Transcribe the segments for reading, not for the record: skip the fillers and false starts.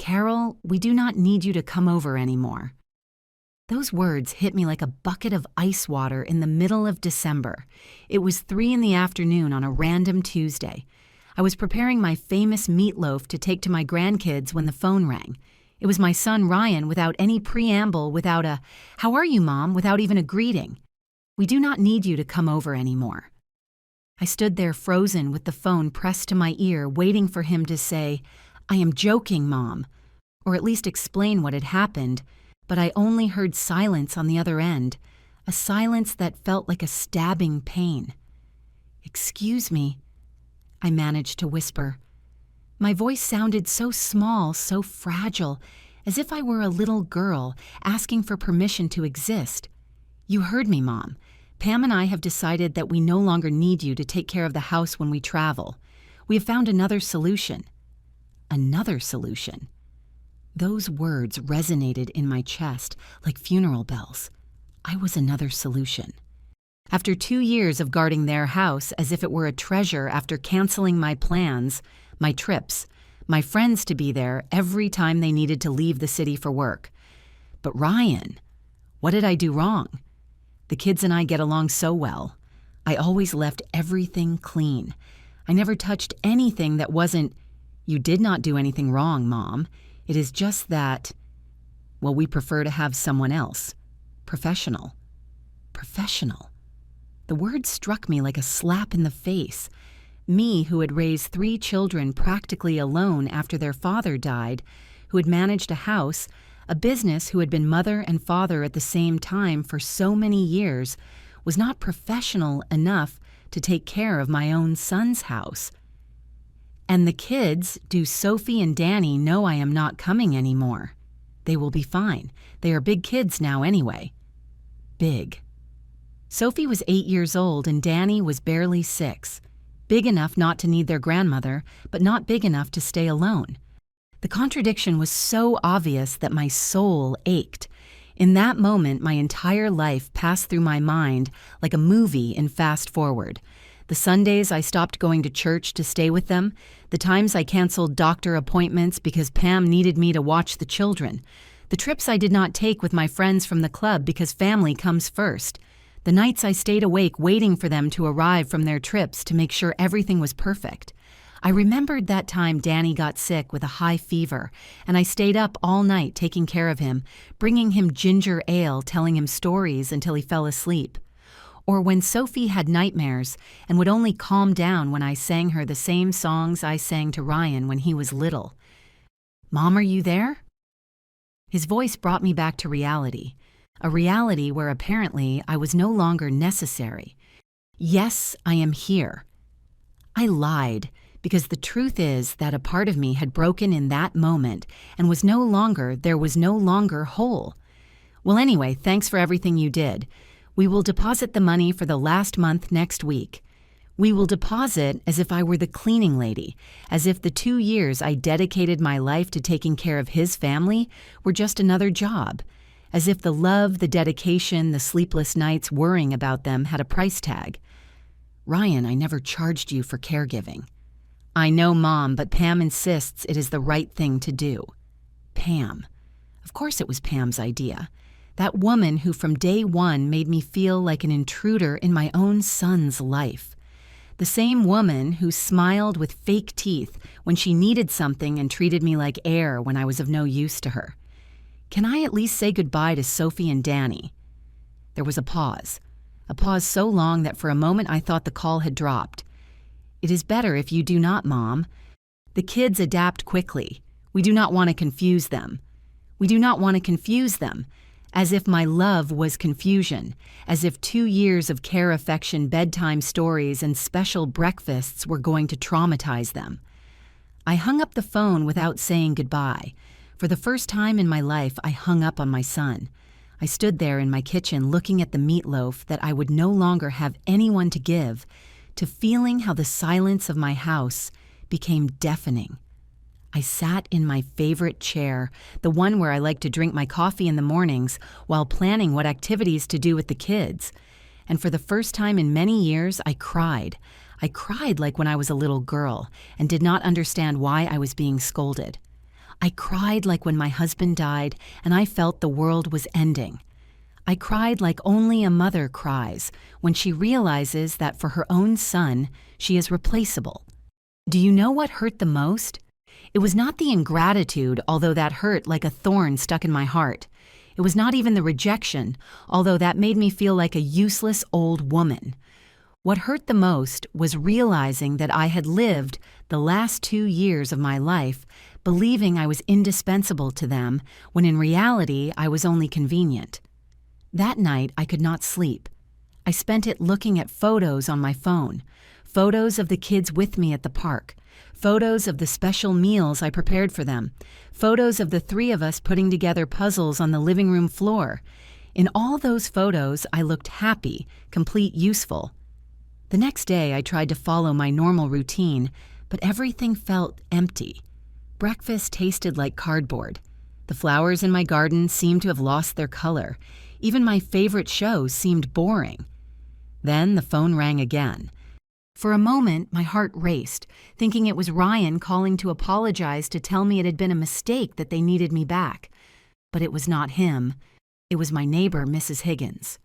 "Carol, we do not need you to come over anymore." Those words hit me like a bucket of ice water in the middle of December. It was 3 in the afternoon on a random Tuesday. I was preparing my famous meatloaf to take to my grandkids when the phone rang. It was my son Ryan, without any preamble, without a, "How are you, Mom?" without even a greeting. "We do not need you to come over anymore." I stood there frozen with the phone pressed to my ear, waiting for him to say, "I am joking, Mom," or at least explain what had happened, but I only heard silence on the other end, a silence that felt like a stabbing pain. "Excuse me," I managed to whisper. My voice sounded so small, so fragile, as if I were a little girl asking for permission to exist. "You heard me, Mom. Pam and I have decided that we no longer need you to take care of the house when we travel. We have found another solution." Another solution. Those words resonated in my chest like funeral bells. I was another solution. After 2 years of guarding their house as if it were a treasure, after canceling my plans, my trips, my friends to be there every time they needed to leave the city for work. But Ryan, what did I do wrong? The kids and I get along so well. I always left everything clean. I never touched anything that wasn't, "You did not do anything wrong, Mom. It is just that, well, we prefer to have someone else." Professional. Professional. The word struck me like a slap in the face. Me, who had raised 3 children practically alone after their father died, who had managed a house, a business, who had been mother and father at the same time for so many years, was not professional enough to take care of my own son's house. "And the kids, do Sophie and Danny know I am not coming anymore? They will be fine. They are big kids now anyway." Big. Sophie was 8 years old and Danny was barely 6. Big enough not to need their grandmother, but not big enough to stay alone. The contradiction was so obvious that my soul ached. In that moment, my entire life passed through my mind like a movie in fast forward. The Sundays I stopped going to church to stay with them, the times I canceled doctor appointments because Pam needed me to watch the children, the trips I did not take with my friends from the club because family comes first, the nights I stayed awake waiting for them to arrive from their trips to make sure everything was perfect. I remembered that time Danny got sick with a high fever, and I stayed up all night taking care of him, bringing him ginger ale, telling him stories until he fell asleep. Or when Sophie had nightmares and would only calm down when I sang her the same songs I sang to Ryan when he was little. "Mom, are you there?" His voice brought me back to reality, a reality where apparently I was no longer necessary. "Yes, I am here." I lied, because the truth is that a part of me had broken in that moment and was no longer whole. "Well, anyway, thanks for everything you did. We will deposit the money for the last month next week. We will deposit as if I were the cleaning lady, as if the 2 years I dedicated my life to taking care of his family were just another job, as if the love, the dedication, the sleepless nights worrying about them had a price tag. "Ryan, I never charged you for caregiving." "I know, Mom, but Pam insists it is the right thing to do." Pam. Of course it was Pam's idea. That woman who from day one made me feel like an intruder in my own son's life. The same woman who smiled with fake teeth when she needed something and treated me like air when I was of no use to her. Can I at least say goodbye to Sophie and Danny? There was a pause so long that for a moment I thought the call had dropped. "It is better if you do not, Mom. The kids adapt quickly. We do not want to confuse them. We do not want to confuse them." As if my love was confusion, as if 2 years of care, affection, bedtime stories, and special breakfasts were going to traumatize them. I hung up the phone without saying goodbye. For the first time in my life, I hung up on my son. I stood there in my kitchen looking at the meatloaf that I would no longer have anyone to give, to feeling how the silence of my house became deafening. I sat in my favorite chair, the one where I like to drink my coffee in the mornings while planning what activities to do with the kids. And for the first time in many years, I cried. I cried like when I was a little girl and did not understand why I was being scolded. I cried like when my husband died and I felt the world was ending. I cried like only a mother cries when she realizes that for her own son, she is replaceable. Do you know what hurt the most? It was not the ingratitude, although that hurt like a thorn stuck in my heart. It was not even the rejection, although that made me feel like a useless old woman. What hurt the most was realizing that I had lived the last 2 years of my life believing I was indispensable to them when in reality I was only convenient. That night I could not sleep. I spent it looking at photos on my phone, photos of the kids with me at the park, photos of the special meals I prepared for them, photos of the 3 of us putting together puzzles on the living room floor. In all those photos, I looked happy, complete, useful. The next day, I tried to follow my normal routine, but everything felt empty. Breakfast tasted like cardboard. The flowers in my garden seemed to have lost their color. Even my favorite shows seemed boring. Then the phone rang again. For a moment, my heart raced, thinking it was Ryan calling to apologize to tell me it had been a mistake that they needed me back. But it was not him. It was my neighbor, Mrs. Higgins.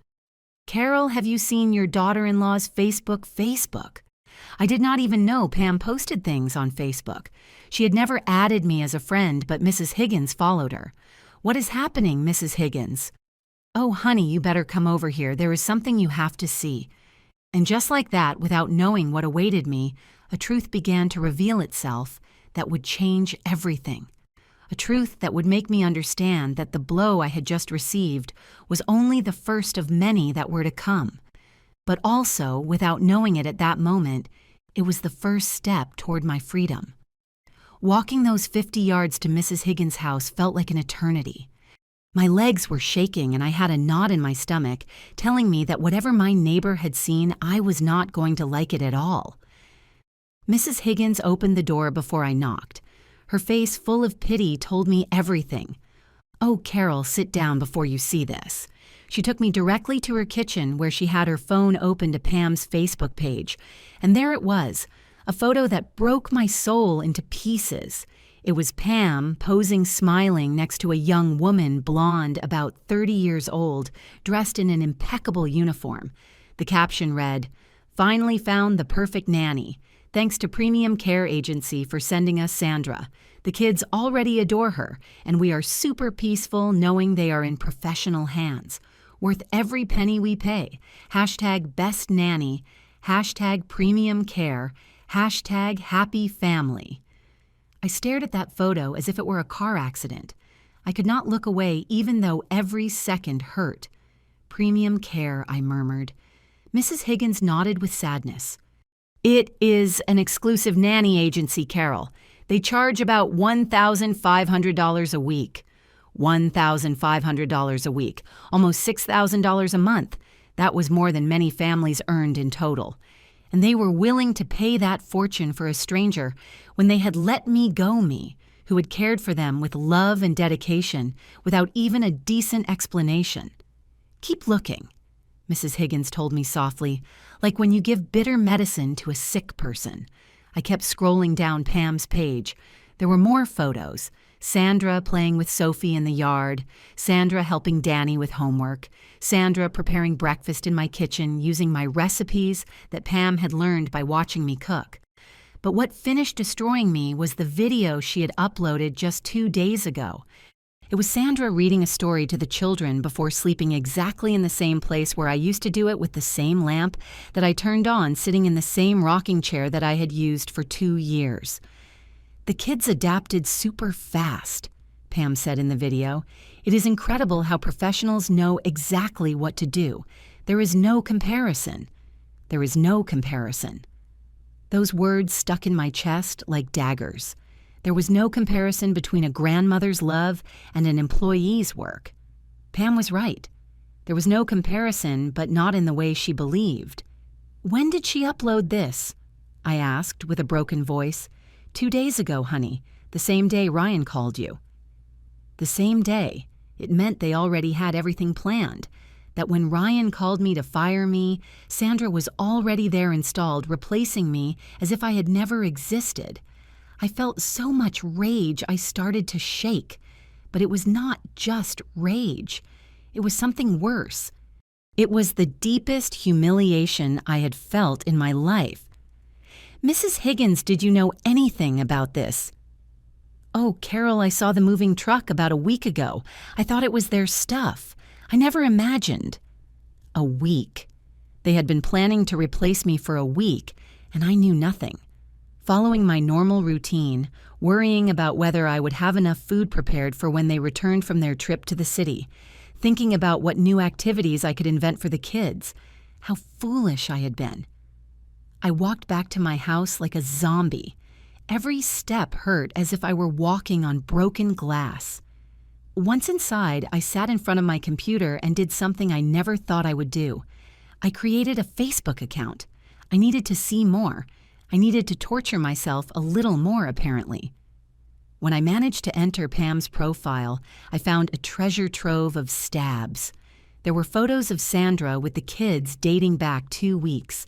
"Carol, have you seen your daughter-in-law's Facebook? I did not even know Pam posted things on Facebook. She had never added me as a friend, but Mrs. Higgins followed her. What is happening, Mrs. Higgins? Oh, honey, you better come over here. There is something you have to see." And just like that, without knowing what awaited me, a truth began to reveal itself that would change everything. A truth that would make me understand that the blow I had just received was only the first of many that were to come. But also, without knowing it at that moment, it was the first step toward my freedom. Walking those 50 yards to Mrs. Higgins' house felt like an eternity. My legs were shaking and I had a knot in my stomach, telling me that whatever my neighbor had seen, I was not going to like it at all. Mrs. Higgins opened the door before I knocked. Her face full of pity told me everything. "Oh, Carol, sit down before you see this." She took me directly to her kitchen where she had her phone open to Pam's Facebook page. And there it was, a photo that broke my soul into pieces. It was Pam posing smiling next to a young woman, blonde, about 30 years old, dressed in an impeccable uniform. The caption read, "Finally found the perfect nanny. Thanks to Premium Care Agency for sending us Sandra. The kids already adore her, and we are super peaceful knowing they are in professional hands. Worth every penny we pay. Hashtag best nanny. Hashtag premium care. Hashtag happy family." I stared at that photo as if it were a car accident. I could not look away even though every second hurt. "Premium care," I murmured. Mrs. Higgins nodded with sadness. "It is an exclusive nanny agency, Carol. They charge about $1,500 a week." $1,500 a week, almost $6,000 a month. That was more than many families earned in total. And they were willing to pay that fortune for a stranger when they had let me go, who had cared for them with love and dedication without even a decent explanation. "Keep looking," Mrs. Higgins told me softly, like when you give bitter medicine to a sick person. I kept scrolling down Pam's page. There were more photos. Sandra playing with Sophie in the yard, Sandra helping Danny with homework, Sandra preparing breakfast in my kitchen using my recipes that Pam had learned by watching me cook. But what finished destroying me was the video she had uploaded just 2 days ago. It was Sandra reading a story to the children before sleeping exactly in the same place where I used to do it with the same lamp that I turned on sitting in the same rocking chair that I had used for 2 years. "The kids adapted super fast," Pam said in the video. "It is incredible how professionals know exactly what to do. There is no comparison. There is no comparison." Those words stuck in my chest like daggers. There was no comparison between a grandmother's love and an employee's work. Pam was right. There was no comparison, but not in the way she believed. "When did she upload this?" I asked with a broken voice. 2 days ago, honey. The same day Ryan called you." The same day. It meant they already had everything planned. That when Ryan called me to fire me, Sandra was already there installed, replacing me as if I had never existed. I felt so much rage I started to shake. But it was not just rage. It was something worse. It was the deepest humiliation I had felt in my life. "Mrs. Higgins, did you know anything about this?" "Oh, Carol, I saw the moving truck about a week ago. I thought it was their stuff. I never imagined." A week. They had been planning to replace me for a week, and I knew nothing. Following my normal routine, worrying about whether I would have enough food prepared for when they returned from their trip to the city, thinking about what new activities I could invent for the kids. How foolish I had been. I walked back to my house like a zombie. Every step hurt as if I were walking on broken glass. Once inside, I sat in front of my computer and did something I never thought I would do. I created a Facebook account. I needed to see more. I needed to torture myself a little more, apparently. When I managed to enter Pam's profile, I found a treasure trove of stabs. There were photos of Sandra with the kids dating back 2 weeks.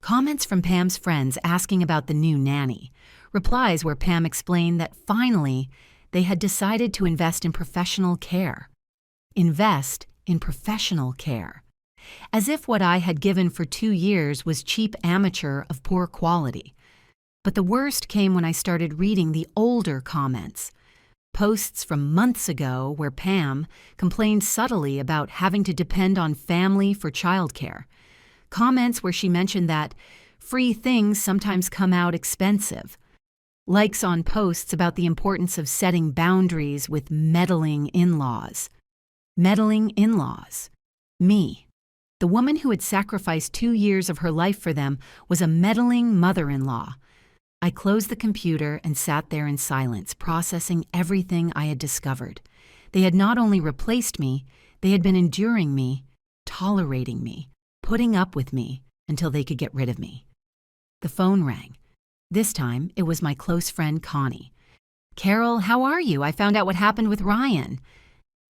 Comments from Pam's friends asking about the new nanny. Replies where Pam explained that finally they had decided to invest in professional care. Invest in professional care. As if what I had given for 2 years was cheap amateur of poor quality. But the worst came when I started reading the older comments. Posts from months ago where Pam complained subtly about having to depend on family for childcare. Comments where she mentioned that free things sometimes come out expensive. Likes on posts about the importance of setting boundaries with meddling in-laws. Meddling in-laws. Me. The woman who had sacrificed 2 years of her life for them was a meddling mother-in-law. I closed the computer and sat there in silence, processing everything I had discovered. They had not only replaced me, they had been enduring me, tolerating me, putting up with me until they could get rid of me. The phone rang. This time, it was my close friend Connie. "Carol, how are you? I found out what happened with Ryan."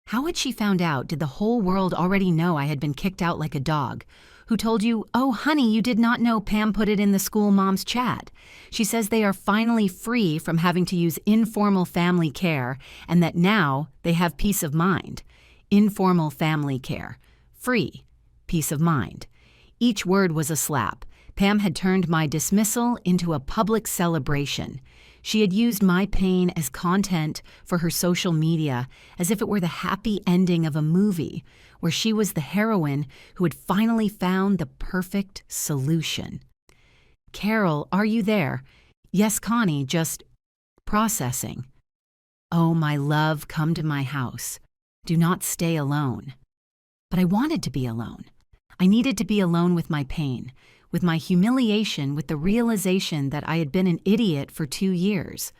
How had she found out? Did the whole world already know I had been kicked out like a dog? Who told you, "Oh, honey, you did not know Pam put it in the school mom's chat. She says they are finally free from having to use informal family care and that now they have peace of mind." Informal family care. Free. Peace of mind. Each word was a slap. Pam had turned my dismissal into a public celebration. She had used my pain as content for her social media, as if it were the happy ending of a movie, where she was the heroine who had finally found the perfect solution. "Carol, are you there?" "Yes, Connie, just processing." "Oh, my love, come to my house. Do not stay alone." But I wanted to be alone. I needed to be alone with my pain, with my humiliation, with the realization that I had been an idiot for 2 years.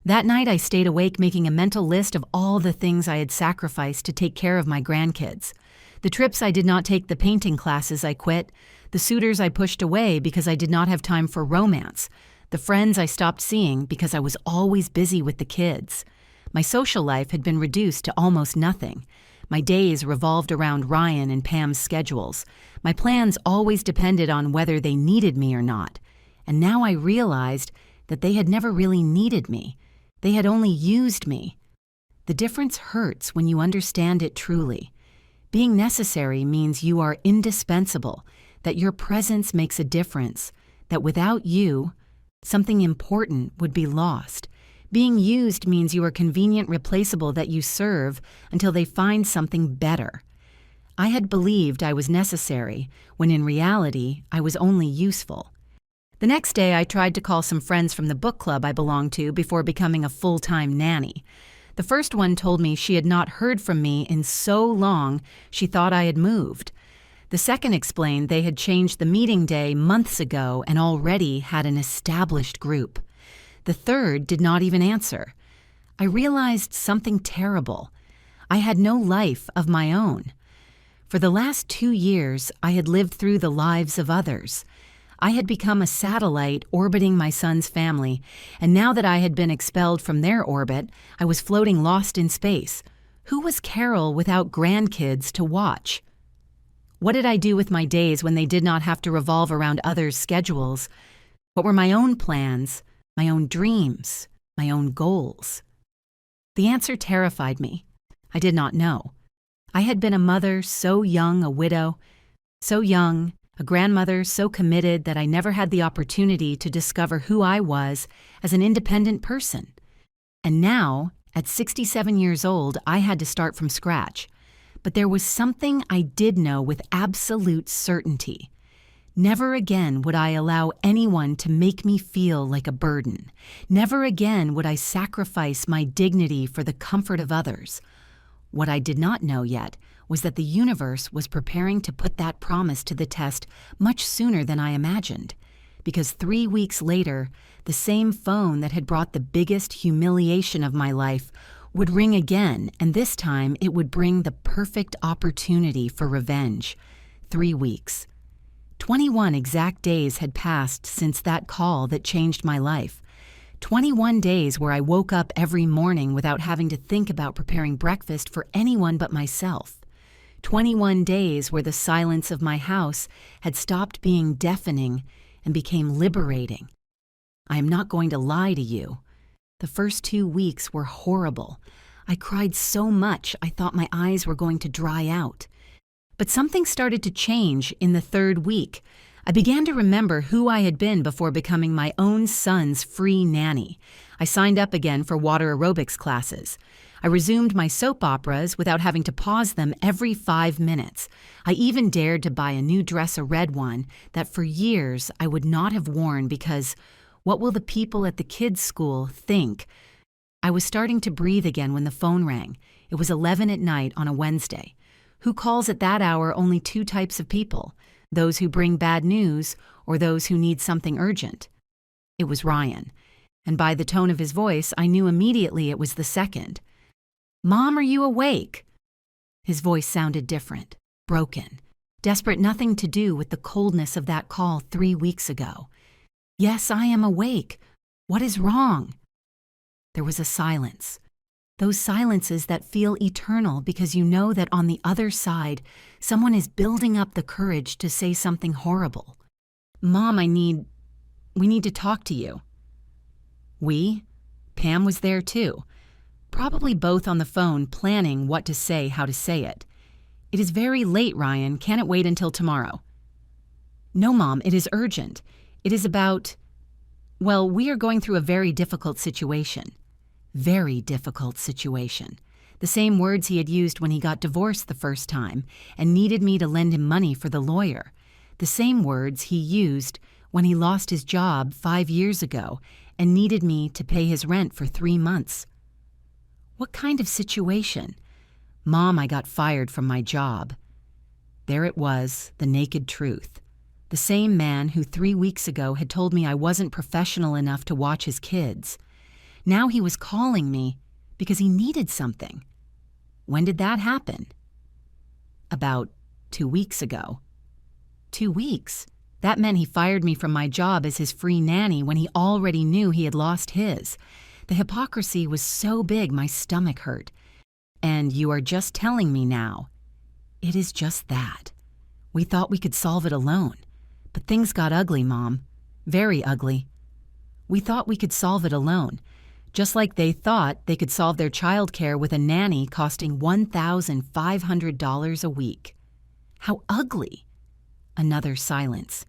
That night I stayed awake making a mental list of all the things I had sacrificed to take care of my grandkids. The trips I did not take, the painting classes I quit, the suitors I pushed away because I did not have time for romance, the friends I stopped seeing because I was always busy with the kids. My social life had been reduced to almost nothing. My days revolved around Ryan and Pam's schedules. My plans always depended on whether they needed me or not. And now I realized that they had never really needed me. They had only used me. The difference hurts when you understand it truly. Being necessary means you are indispensable, that your presence makes a difference, that without you, something important would be lost. Being used means you are convenient replaceable that you serve until they find something better. I had believed I was necessary, when in reality, I was only useful. The next day, I tried to call some friends from the book club I belonged to before becoming a full-time nanny. The first one told me she had not heard from me in so long she thought I had moved. The second explained they had changed the meeting day months ago and already had an established group. The third did not even answer. I realized something terrible. I had no life of my own. For the last 2 years, I had lived through the lives of others. I had become a satellite orbiting my son's family, and now that I had been expelled from their orbit, I was floating lost in space. Who was Carol without grandkids to watch? What did I do with my days when they did not have to revolve around others' schedules? What were my own plans my own dreams, my own goals? The answer terrified me. I did not know. I had been a mother so young, a widow, so young, a grandmother so committed that I never had the opportunity to discover who I was as an independent person. And now, at 67 years old, I had to start from scratch. But there was something I did know with absolute certainty. Never again would I allow anyone to make me feel like a burden. Never again would I sacrifice my dignity for the comfort of others. What I did not know yet was that the universe was preparing to put that promise to the test much sooner than I imagined. Because 3 weeks later, the same phone that had brought the biggest humiliation of my life would ring again, and this time it would bring the perfect opportunity for revenge. 3 weeks. 21 exact days had passed since that call that changed my life. 21 days where I woke up every morning without having to think about preparing breakfast for anyone but myself. 21 days where the silence of my house had stopped being deafening and became liberating. I am not going to lie to you. The first 2 weeks were horrible. I cried so much I thought my eyes were going to dry out. But something started to change in the 3rd week. I began to remember who I had been before becoming my own son's free nanny. I signed up again for water aerobics classes. I resumed my soap operas without having to pause them every 5 minutes. I even dared to buy a new dress, a red one, that for years I would not have worn because, what will the people at the kids' school think? I was starting to breathe again when the phone rang. It was 11 at night on a Wednesday. Who calls at that hour? Only 2 types of people, those who bring bad news or those who need something urgent. It was Ryan, and by the tone of his voice, I knew immediately it was the second. "Mom, are you awake?" His voice sounded different, broken, desperate, nothing to do with the coldness of that call 3 weeks ago. "Yes, I am awake. What is wrong?" There was a silence. Those silences that feel eternal because you know that on the other side, someone is building up the courage to say something horrible. "Mom, we need to talk to you." We? Pam was there too. Probably both on the phone planning what to say, how to say it. "It is very late, Ryan. Can it wait until tomorrow?" "No, Mom, it is urgent. It is about, well, we are going through a very difficult situation." Very difficult situation. The same words he had used when he got divorced the first time and needed me to lend him money for the lawyer. The same words he used when he lost his job 5 years ago and needed me to pay his rent for 3 months. What kind of situation? "Mom, I got fired from my job." There it was, the naked truth. The same man who 3 weeks ago had told me I wasn't professional enough to watch his kids. Now he was calling me because he needed something. When did that happen? About 2 weeks ago. 2 weeks? That meant he fired me from my job as his free nanny when he already knew he had lost his. The hypocrisy was so big my stomach hurt. "And you are just telling me now." It is just that. We thought we could solve it alone. But things got ugly, Mom. Very ugly. We thought we could solve it alone. Just like they thought they could solve their childcare with a nanny costing $1,500 a week. How ugly! Another silence.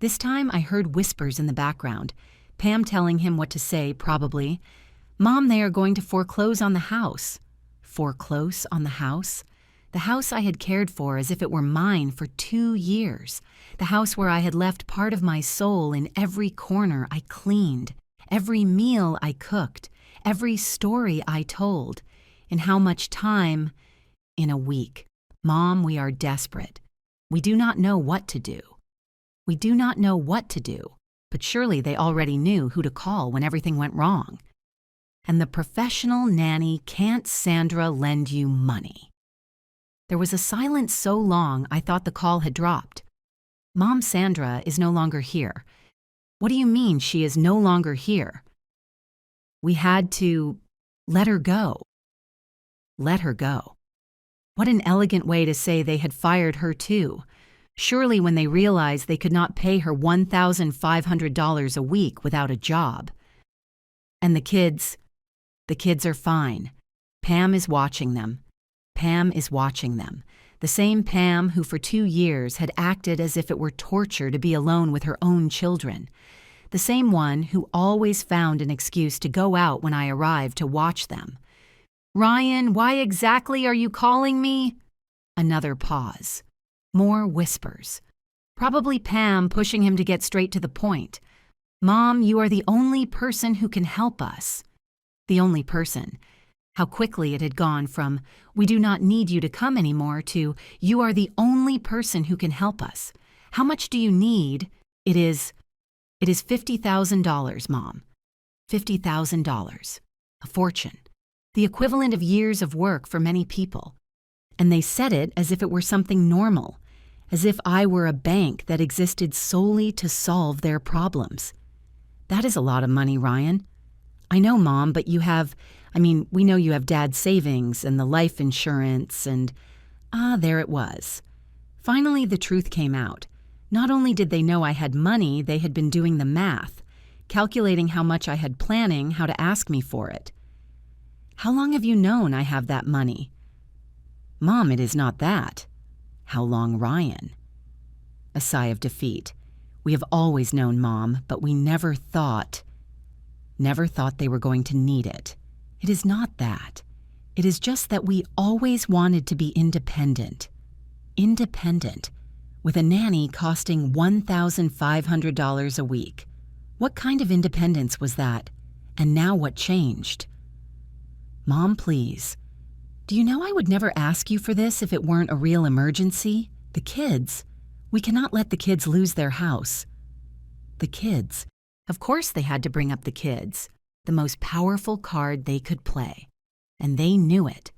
This time I heard whispers in the background. Pam telling him what to say, probably. "Mom, they are going to foreclose on the house." Foreclose on the house? The house I had cared for as if it were mine for 2 years. The house where I had left part of my soul in every corner I cleaned. Every meal I cooked, every story I told. In how much time? In a week. "Mom, we are desperate. We do not know what to do." We do not know what to do, but surely they already knew who to call when everything went wrong. "And the professional nanny, can't Sandra lend you money?" There was a silence so long I thought the call had dropped. "Mom, Sandra is no longer here." "What do you mean she is no longer here?" "We had to let her go." Let her go. What an elegant way to say they had fired her too. Surely when they realized they could not pay her $1,500 a week without a job. And the kids are fine. Pam is watching them. Pam is watching them. The same Pam who for 2 years had acted as if it were torture to be alone with her own children. The same one who always found an excuse to go out when I arrived to watch them. "Ryan, why exactly are you calling me?" Another pause. More whispers. Probably Pam pushing him to get straight to the point. "Mom, you are the only person who can help us." The only person. How quickly it had gone from, "We do not need you to come anymore," to, "You are the only person who can help us. How much do you need?" It is $50,000, Mom. $50,000. A fortune. The equivalent of years of work for many people. And they said it as if it were something normal, as if I were a bank that existed solely to solve their problems. "That is a lot of money, Ryan." "I know, Mom, but we know you have Dad's savings and the life insurance and..." There it was. Finally, the truth came out. Not only did they know I had money, they had been doing the math, calculating how much I had planning how to ask me for it. "How long have you known I have that money?" "Mom, it is not that." "How long, Ryan?" A sigh of defeat. "We have always known, Mom, but we never thought they were going to need it. It is not that. It is just that we always wanted to be independent. Independent, with a nanny costing $1,500 a week. What kind of independence was that? And now what changed?" "Mom, please. Do you know I would never ask you for this if it weren't a real emergency? The kids. We cannot let the kids lose their house." The kids. Of course they had to bring up the kids. The most powerful card they could play. And they knew it.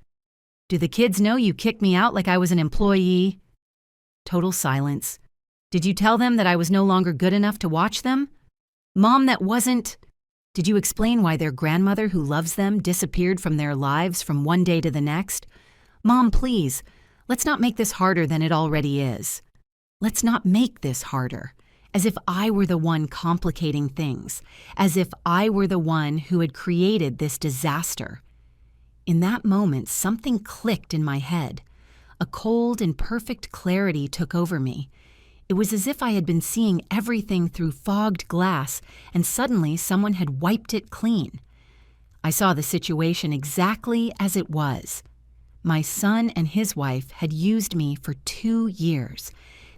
"Do the kids know you kicked me out like I was an employee?" Total silence. "Did you tell them that I was no longer good enough to watch them?" "Mom, that wasn't..." "Did you explain why their grandmother who loves them disappeared from their lives from one day to the next?" "Mom, please, let's not make this harder than it already is. Let's not make this harder. As if I were the one complicating things. As if I were the one who had created this disaster." In that moment, something clicked in my head. A cold and perfect clarity took over me. It was as if I had been seeing everything through fogged glass, and suddenly someone had wiped it clean. I saw the situation exactly as it was. My son and his wife had used me for 2 years.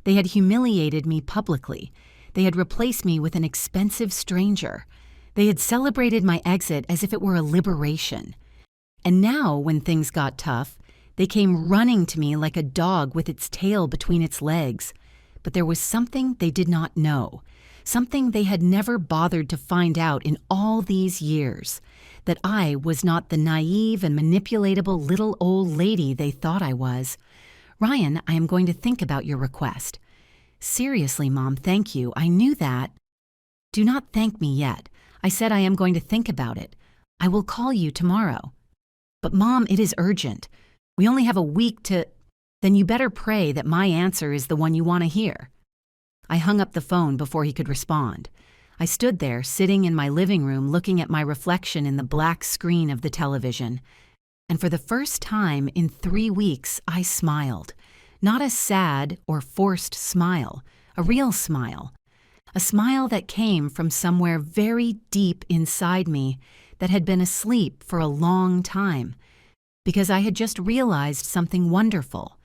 They had humiliated me publicly. They had replaced me with an expensive stranger. They had celebrated my exit as if it were a liberation. And now, when things got tough, they came running to me like a dog with its tail between its legs. But there was something they did not know, something they had never bothered to find out in all these years, that I was not the naive and manipulatable little old lady they thought I was. "Ryan, I am going to think about your request." "Seriously, Mom, thank you. I knew that." "Do not thank me yet. I said I am going to think about it. I will call you tomorrow." "But Mom, it is urgent. We only have a week to..." "Then you better pray that my answer is the one you want to hear." I hung up the phone before he could respond. I stood there, sitting in my living room, looking at my reflection in the black screen of the television. And for the first time in 3 weeks, I smiled. Not a sad or forced smile, a real smile. A smile that came from somewhere very deep inside me that had been asleep for a long time. Because I had just realized something wonderful.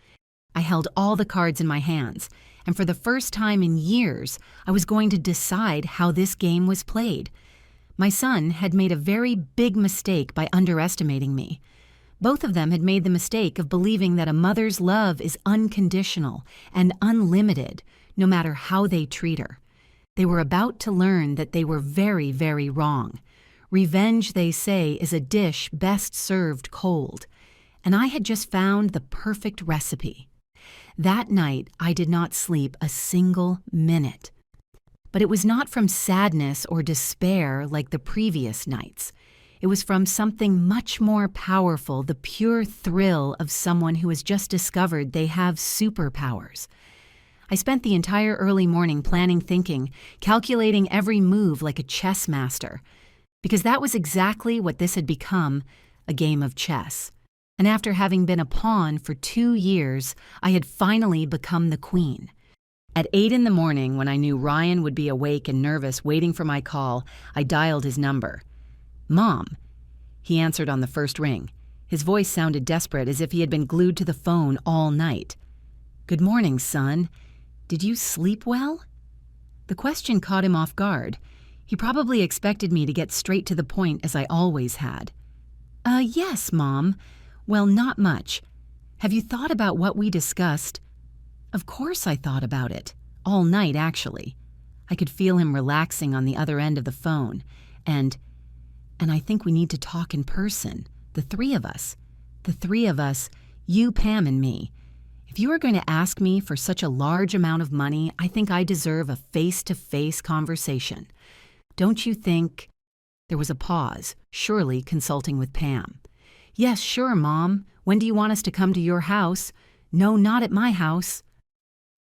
I held all the cards in my hands, and for the first time in years, I was going to decide how this game was played. My son had made a very big mistake by underestimating me. Both of them had made the mistake of believing that a mother's love is unconditional and unlimited, no matter how they treat her. They were about to learn that they were very, very wrong. Revenge, they say, is a dish best served cold. And I had just found the perfect recipe. That night, I did not sleep a single minute. But it was not from sadness or despair like the previous nights. It was from something much more powerful, the pure thrill of someone who has just discovered they have superpowers. I spent the entire early morning planning thinking, calculating every move like a chess master. Because that was exactly what this had become, a game of chess. And after having been a pawn for 2 years, I had finally become the queen. At 8 in the morning, when I knew Ryan would be awake and nervous waiting for my call, I dialed his number. "Mom." He answered on the first ring. His voice sounded desperate, as if he had been glued to the phone all night. "Good morning, son. Did you sleep well?" The question caught him off guard. He probably expected me to get straight to the point, as I always had. Yes, Mom. Well, not much. Have you thought about what we discussed?" Of course I thought about it. All night, actually. I could feel him relaxing on the other end of the phone. And I think we need to talk in person. The three of us. The three of us, you, Pam, and me. If you are going to ask me for such a large amount of money, I think I deserve a face-to-face conversation. Don't you think? There was a pause, surely consulting with Pam. "Yes, sure, Mom. When do you want us to come to your house?" "No, not at my house."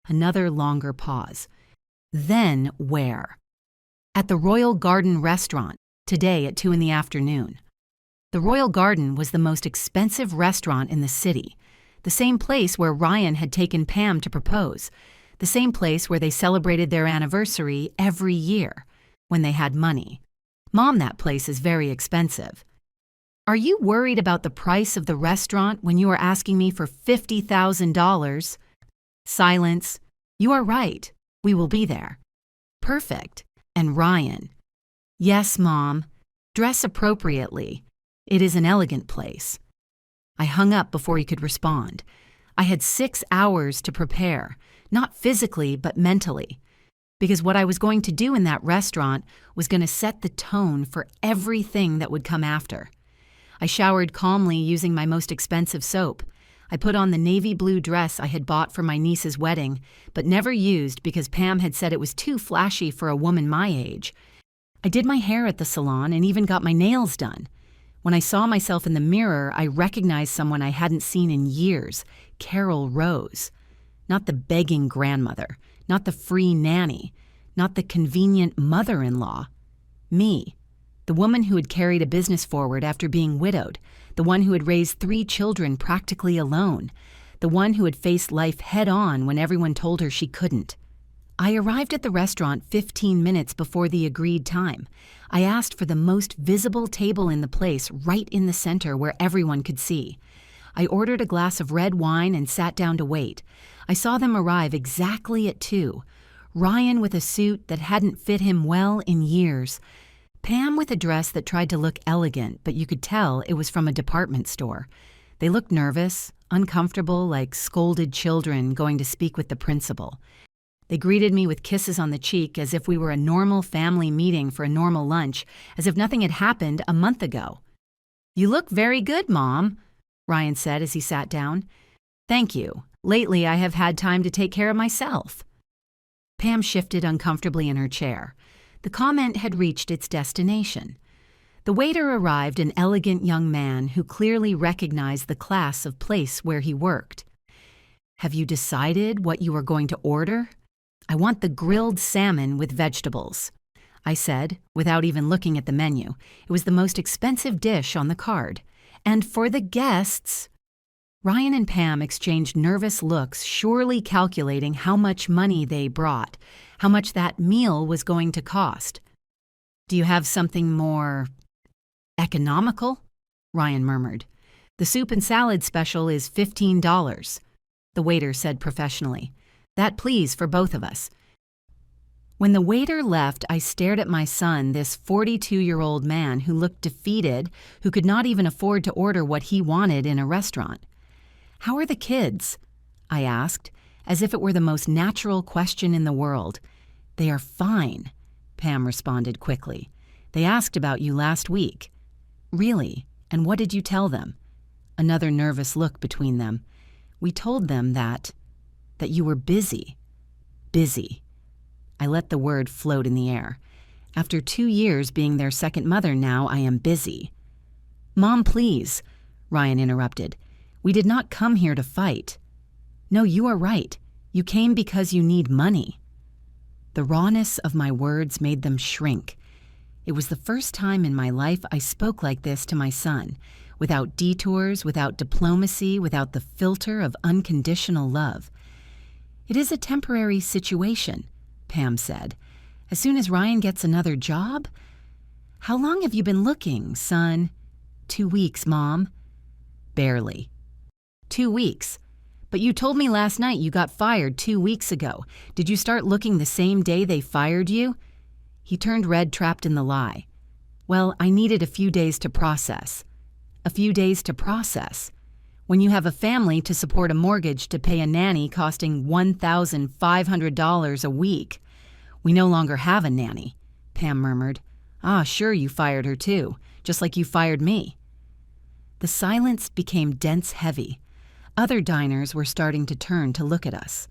Another longer pause. "Then where?" "At the Royal Garden restaurant, today at 2 in the afternoon." The Royal Garden was the most expensive restaurant in the city, the same place where Ryan had taken Pam to propose, the same place where they celebrated their anniversary every year, when they had money. "Mom, that place is very expensive." "Are you worried about the price of the restaurant when you are asking me for $50,000? Silence. "You are right. We will be there." "Perfect. And Ryan." "Yes, Mom. Dress appropriately. It is an elegant place." I hung up before he could respond. I had 6 hours to prepare, not physically but mentally, because what I was going to do in that restaurant was going to set the tone for everything that would come after. I showered calmly using my most expensive soap. I put on the navy blue dress I had bought for my niece's wedding, but never used because Pam had said it was too flashy for a woman my age. I did my hair at the salon and even got my nails done. When I saw myself in the mirror, I recognized someone I hadn't seen in years, Carol Rose. Not the begging grandmother, not the free nanny, not the convenient mother-in-law. Me, the woman who had carried a business forward after being widowed, the one who had raised 3 children practically alone, the one who had faced life head-on when everyone told her she couldn't. I arrived at the restaurant 15 minutes before the agreed time. I asked for the most visible table in the place, right in the center where everyone could see. I ordered a glass of red wine and sat down to wait. I saw them arrive exactly at 2. Ryan with a suit that hadn't fit him well in years. Pam with a dress that tried to look elegant, but you could tell it was from a department store. They looked nervous, uncomfortable, like scolded children going to speak with the principal. They greeted me with kisses on the cheek as if we were a normal family meeting for a normal lunch, as if nothing had happened a month ago. "You look very good, Mom," Ryan said as he sat down. "Thank you. Lately I have had time to take care of myself." Pam shifted uncomfortably in her chair. The comment had reached its destination. The waiter arrived, an elegant young man who clearly recognized the class of place where he worked. "Have you decided what you are going to order?" "I want the grilled salmon with vegetables," I said, without even looking at the menu. It was the most expensive dish on the card. "And for the guests..." Ryan and Pam exchanged nervous looks, surely calculating how much money they brought, how much that meal was going to cost. "Do you have something more economical?" Ryan murmured. "The soup and salad special is $15, the waiter said professionally. "That, please, for both of us." When the waiter left, I stared at my son, this 42-year-old man who looked defeated, who could not even afford to order what he wanted in a restaurant. "How are the kids?" I asked, as if it were the most natural question in the world. "They are fine," Pam responded quickly. "They asked about you last week." "Really? And what did you tell them?" Another nervous look between them. "We told them that you were busy." Busy. I let the word float in the air. After 2 years being their second mother now, I am busy. "Mom, please," Ryan interrupted. "We did not come here to fight." "No, you are right. You came because you need money." The rawness of my words made them shrink. It was the first time in my life I spoke like this to my son, without detours, without diplomacy, without the filter of unconditional love. "It is a temporary situation," Pam said. "As soon as Ryan gets another job?" "How long have you been looking, son?" 2 weeks, Mom." "Barely." 2 weeks. But you told me last night you got fired 2 weeks ago. Did you start looking the same day they fired you?" He turned red, trapped in the lie. "Well, I needed a few days to process." "A few days to process? When you have a family to support a mortgage to pay a nanny costing $1,500 a week." "We no longer have a nanny," Pam murmured. "Ah, sure, you fired her too, just like you fired me." The silence became dense heavy. Other diners were starting to turn to look at us.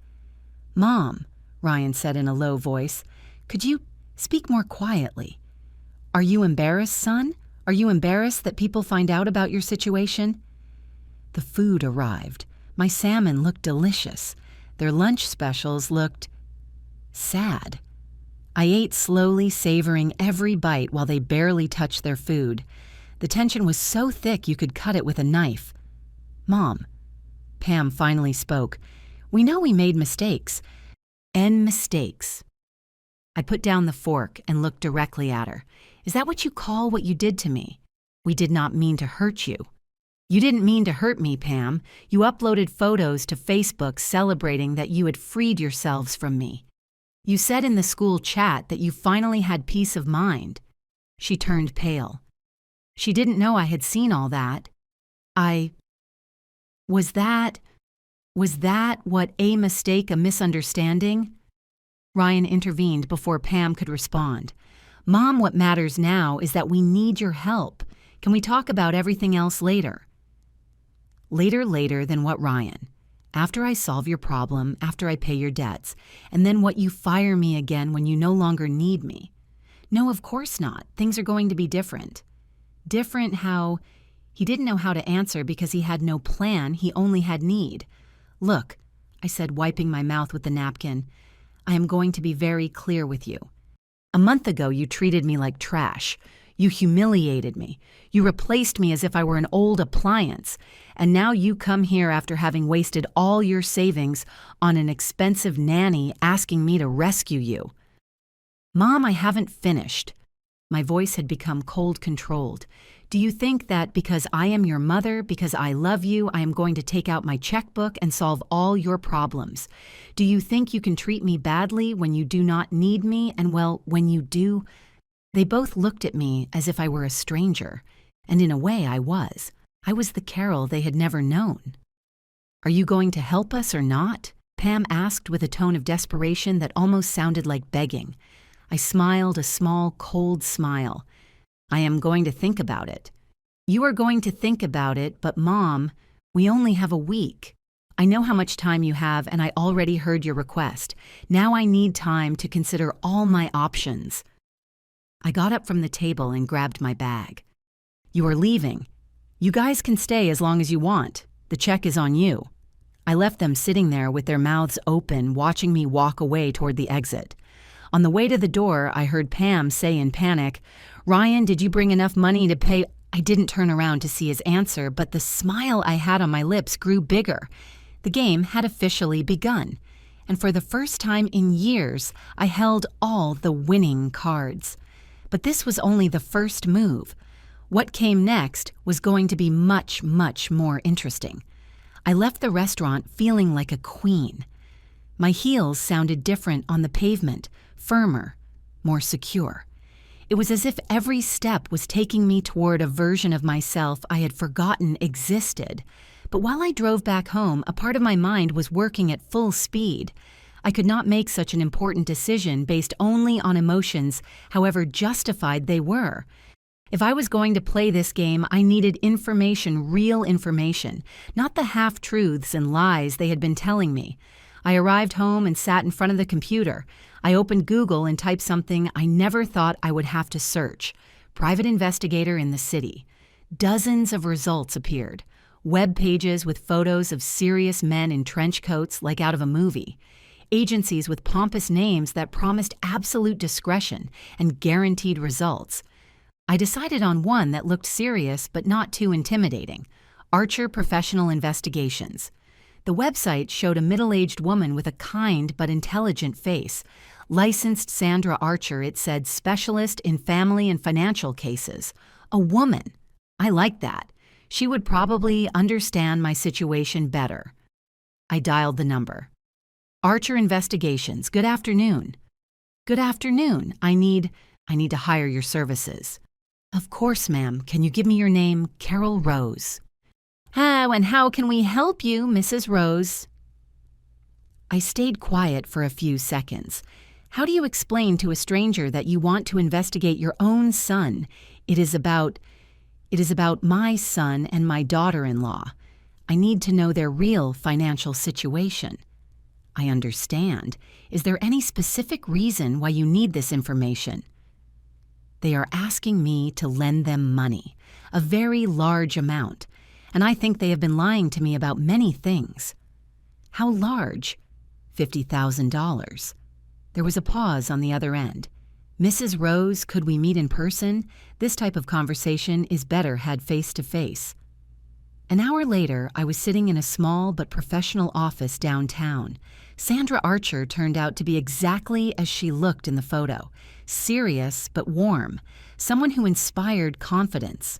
"Mom," Ryan said in a low voice, "could you speak more quietly? Are you embarrassed, son? Are you embarrassed that people find out about your situation?" The food arrived. My salmon looked delicious. Their lunch specials looked sad. I ate slowly, savoring every bite while they barely touched their food. The tension was so thick you could cut it with a knife. "Mom," Pam finally spoke, "we know we made mistakes." "And mistakes." I put down the fork and looked directly at her. "Is that what you call what you did to me? We did not mean to hurt you." "You didn't mean to hurt me, Pam. You uploaded photos to Facebook celebrating that you had freed yourselves from me. You said in the school chat that you finally had peace of mind." She turned pale. She didn't know I had seen all that. Was that what a mistake, a misunderstanding?" Ryan intervened before Pam could respond. "Mom, what matters now is that we need your help. Can we talk about everything else later?" Later than what, Ryan? After I solve your problem, after I pay your debts, and then what, you fire me again when you no longer need me? "No, of course not. Things are going to be different." "Different how?" He didn't know how to answer because he had no plan, he only had need. "Look," I said, wiping my mouth with the napkin, "I am going to be very clear with you. A month ago you treated me like trash. You humiliated me. You replaced me as if I were an old appliance. And now you come here after having wasted all your savings on an expensive nanny asking me to rescue you." "Mom, I haven't finished." My voice had become cold-controlled. "Do you think that because I am your mother, because I love you, I am going to take out my checkbook and solve all your problems? Do you think you can treat me badly when you do not need me, and well, when you do?" They both looked at me as if I were a stranger, and in a way I was. I was the Carol they had never known. "Are you going to help us or not?" Pam asked with a tone of desperation that almost sounded like begging. I smiled a small, cold smile. "I am going to think about it." "You are going to think about it, but Mom, we only have a week. I know how much time you have, and I already heard your request. Now I need time to consider all my options." I got up from the table and grabbed my bag. "You are leaving. You guys can stay as long as you want. The check is on you." I left them sitting there with their mouths open, watching me walk away toward the exit. On the way to the door, I heard Pam say in panic, "Ryan, did you bring enough money to pay?" I didn't turn around to see his answer, but the smile I had on my lips grew bigger. The game had officially begun, and for the first time in years, I held all the winning cards. But this was only the first move. What came next was going to be much, much more interesting. I left the restaurant feeling like a queen. My heels sounded different on the pavement, firmer, more secure. It was as if every step was taking me toward a version of myself I had forgotten existed. But while I drove back home, a part of my mind was working at full speed. I could not make such an important decision based only on emotions, however justified they were. If I was going to play this game, I needed information, real information, not the half-truths and lies they had been telling me. I arrived home and sat in front of the computer. I opened Google and typed something I never thought I would have to search: private investigator in the city. Dozens of results appeared. Web pages with photos of serious men in trench coats like out of a movie. agencies with pompous names that promised absolute discretion and guaranteed results. I decided on one that looked serious but not too intimidating: Archer Professional Investigations. The website showed a middle-aged woman with a kind but intelligent face. Licensed Sandra Archer, it said, specialist in family and financial cases. A woman. I liked that. She would probably understand my situation better. I dialed the number. Archer Investigations, good afternoon. Good afternoon. I need to hire your services. Of course, ma'am. Can you give me your name? Carol Rose. And how can we help you, Mrs. Rose? I stayed quiet for a few seconds. How do you explain to a stranger that you want to investigate your own son? It is about my son and my daughter-in-law. I need to know their real financial situation. I understand. Is there any specific reason why you need this information? They are asking me to lend them money, a very large amount, and I think they have been lying to me about many things. How large? $50,000. There was a pause on the other end. Mrs. Rose, could we meet in person? This type of conversation is better had face-to-face. An hour later, I was sitting in a small but professional office downtown. Sandra Archer turned out to be exactly as she looked in the photo. Serious but warm. Someone who inspired confidence.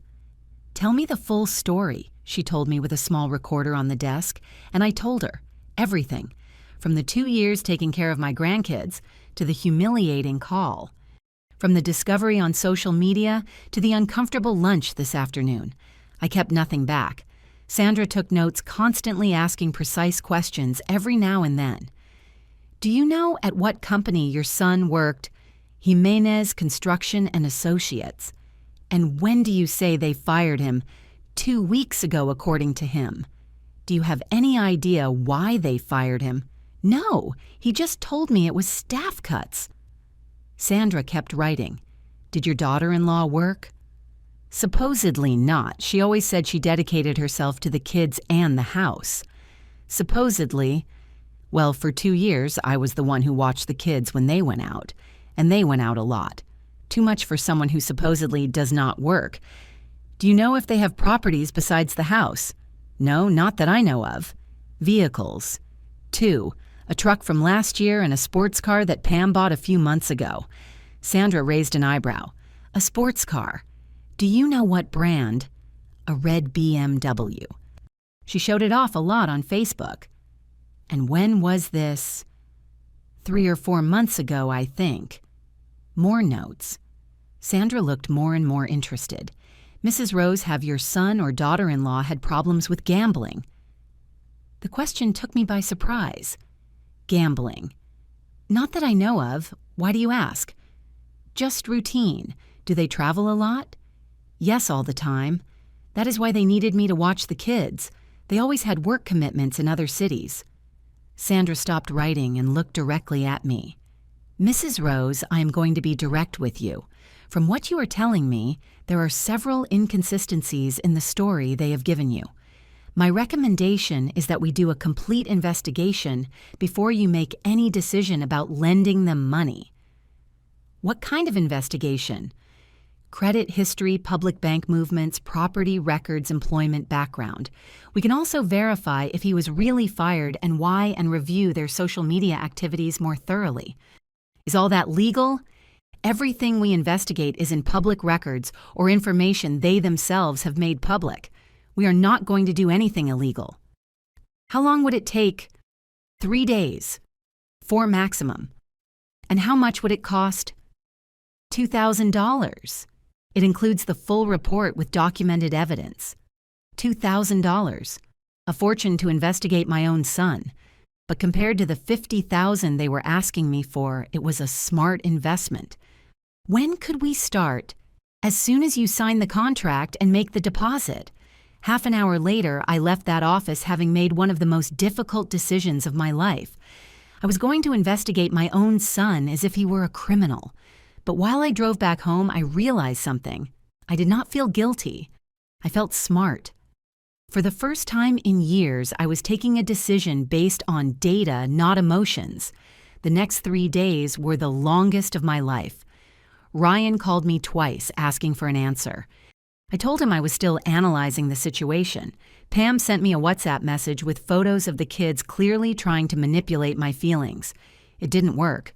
Tell me the full story, she told me with a small recorder on the desk, and I told her everything, from the 2 years taking care of my grandkids to the humiliating call. From the discovery on social media to the uncomfortable lunch this afternoon. I kept nothing back. Sandra took notes, constantly asking precise questions every now and then. Do you know at what company your son worked? Jimenez Construction and Associates. And when do you say they fired him? 2 weeks ago, according to him. Do you have any idea why they fired him? No, he just told me it was staff cuts. Sandra kept writing. Did your daughter-in-law work? Supposedly not. She always said she dedicated herself to the kids and the house. Supposedly, well, for 2 years, I was the one who watched the kids when they went out. And they went out a lot. Too much for someone who supposedly does not work. Do you know if they have properties besides the house? No, not that I know of. Vehicles. 2. A truck from last year and a sports car that Pam bought a few months ago. Sandra raised an eyebrow. A sports car. Do you know what brand? A red BMW. She showed it off a lot on Facebook. And when was this? 3 or 4 months ago, I think. More notes. Sandra looked more and more interested. Mrs. Rose, have your son or daughter-in-law had problems with gambling? The question took me by surprise. Gambling. Not that I know of. Why do you ask? Just routine. Do they travel a lot? Yes, all the time. That is why they needed me to watch the kids. They always had work commitments in other cities. Sandra stopped writing and looked directly at me. Mrs. Rose, I am going to be direct with you. From what you are telling me, there are several inconsistencies in the story they have given you. My recommendation is that we do a complete investigation before you make any decision about lending them money. What kind of investigation? Credit history, public bank movements, property records, employment background. We can also verify if he was really fired and why, and review their social media activities more thoroughly. Is all that legal? Everything we investigate is in public records or information they themselves have made public. We are not going to do anything illegal. How long would it take? 3 days. 4 maximum. And how much would it cost? $2,000. It includes the full report with documented evidence. $2,000. A fortune to investigate my own son. But compared to the $50,000 they were asking me for, it was a smart investment. When could we start? As soon as you sign the contract and make the deposit. Half an hour later, I left that office having made one of the most difficult decisions of my life. I was going to investigate my own son as if he were a criminal. But while I drove back home, I realized something. I did not feel guilty. I felt smart. For the first time in years, I was taking a decision based on data, not emotions. The next 3 days were the longest of my life. Ryan called me twice, asking for an answer. I told him I was still analyzing the situation. Pam sent me a WhatsApp message with photos of the kids clearly trying to manipulate my feelings. It didn't work.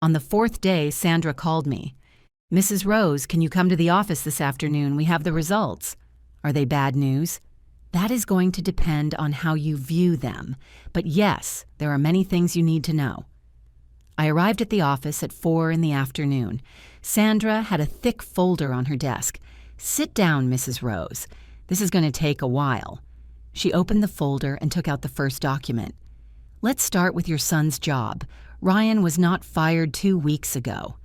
On the 4th day, Sandra called me. "Mrs. Rose, can you come to the office this afternoon? We have the results." Are they bad news? That is going to depend on how you view them. But yes, there are many things you need to know. I arrived at the office at 4 in the afternoon. Sandra had a thick folder on her desk. "Sit down, Mrs. Rose. This is going to take a while." She opened the folder and took out the first document. "Let's start with your son's job. Ryan was not fired 2 weeks ago."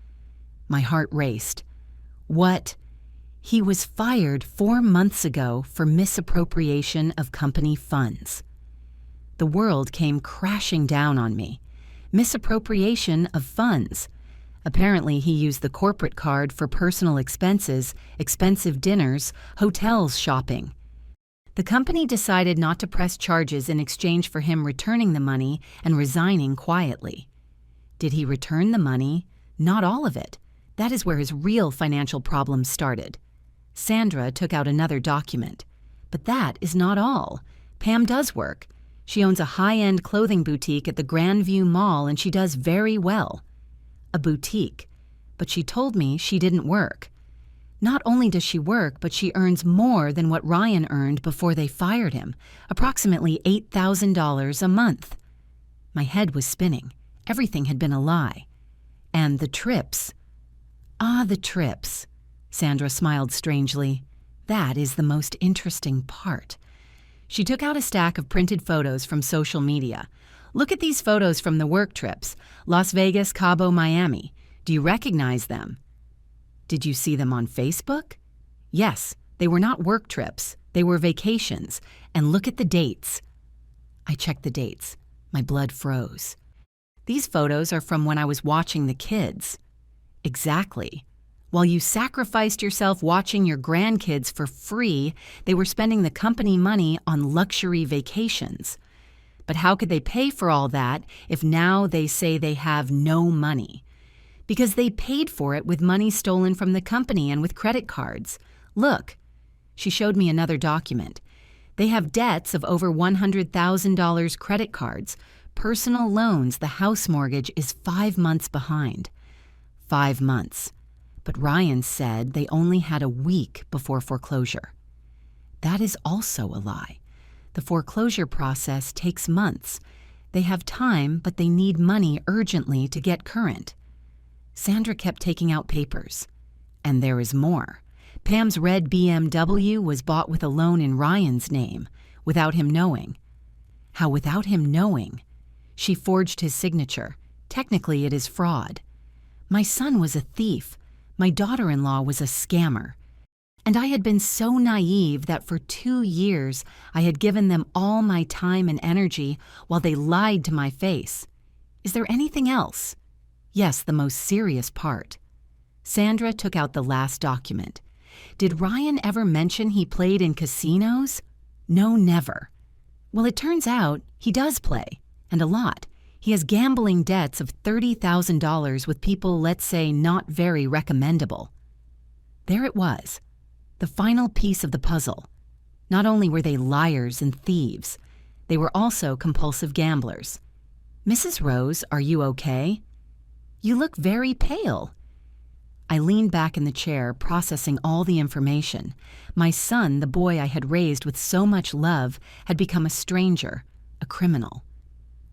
My heart raced. What? He was fired 4 months ago for misappropriation of company funds. The world came crashing down on me. Misappropriation of funds. Apparently, he used the corporate card for personal expenses, expensive dinners, hotels, shopping. The company decided not to press charges in exchange for him returning the money and resigning quietly. Did he return the money? Not all of it. That is where his real financial problems started. Sandra took out another document. But that is not all. Pam does work. She owns a high-end clothing boutique at the Grandview Mall, and she does very well. A boutique. But she told me she didn't work. Not only does she work, but she earns more than what Ryan earned before they fired him, approximately $8,000 a month. My head was spinning. Everything had been a lie. And the trips. Ah, the trips. Sandra smiled strangely. That is the most interesting part. She took out a stack of printed photos from social media. "Look at these photos from the work trips. Las Vegas, Cabo, Miami. Do you recognize them?" "Did you see them on Facebook?" "Yes, they were not work trips. They were vacations. And look at the dates." I checked the dates. My blood froze. "These photos are from when I was watching the kids." "Exactly. While you sacrificed yourself watching your grandkids for free, they were spending the company money on luxury vacations. But how could they pay for all that if now they say they have no money? Because they paid for it with money stolen from the company and with credit cards. Look." She showed me another document. "They have debts of over $100,000 credit cards, personal loans. The house mortgage is 5 months behind." 5 months. But Ryan said they only had a week before foreclosure. That is also a lie. The foreclosure process takes months. They have time, but they need money urgently to get current. Sandra kept taking out papers. And there is more. Pam's red BMW was bought with a loan in Ryan's name, without him knowing. How without him knowing? She forged his signature. Technically, it is fraud. My son was a thief. My daughter-in-law was a scammer. And I had been so naive that for 2 years I had given them all my time and energy while they lied to my face. Is there anything else? Yes, the most serious part. Sandra took out the last document. Did Ryan ever mention he played in casinos? No, never. Well, it turns out he does play, and a lot. He has gambling debts of $30,000 with people, let's say, not very recommendable. There it was, the final piece of the puzzle. Not only were they liars and thieves, they were also compulsive gamblers. "Mrs. Rose, are you okay?" "You look very pale." I leaned back in the chair, processing all the information. My son, the boy I had raised with so much love, had become a stranger, a criminal.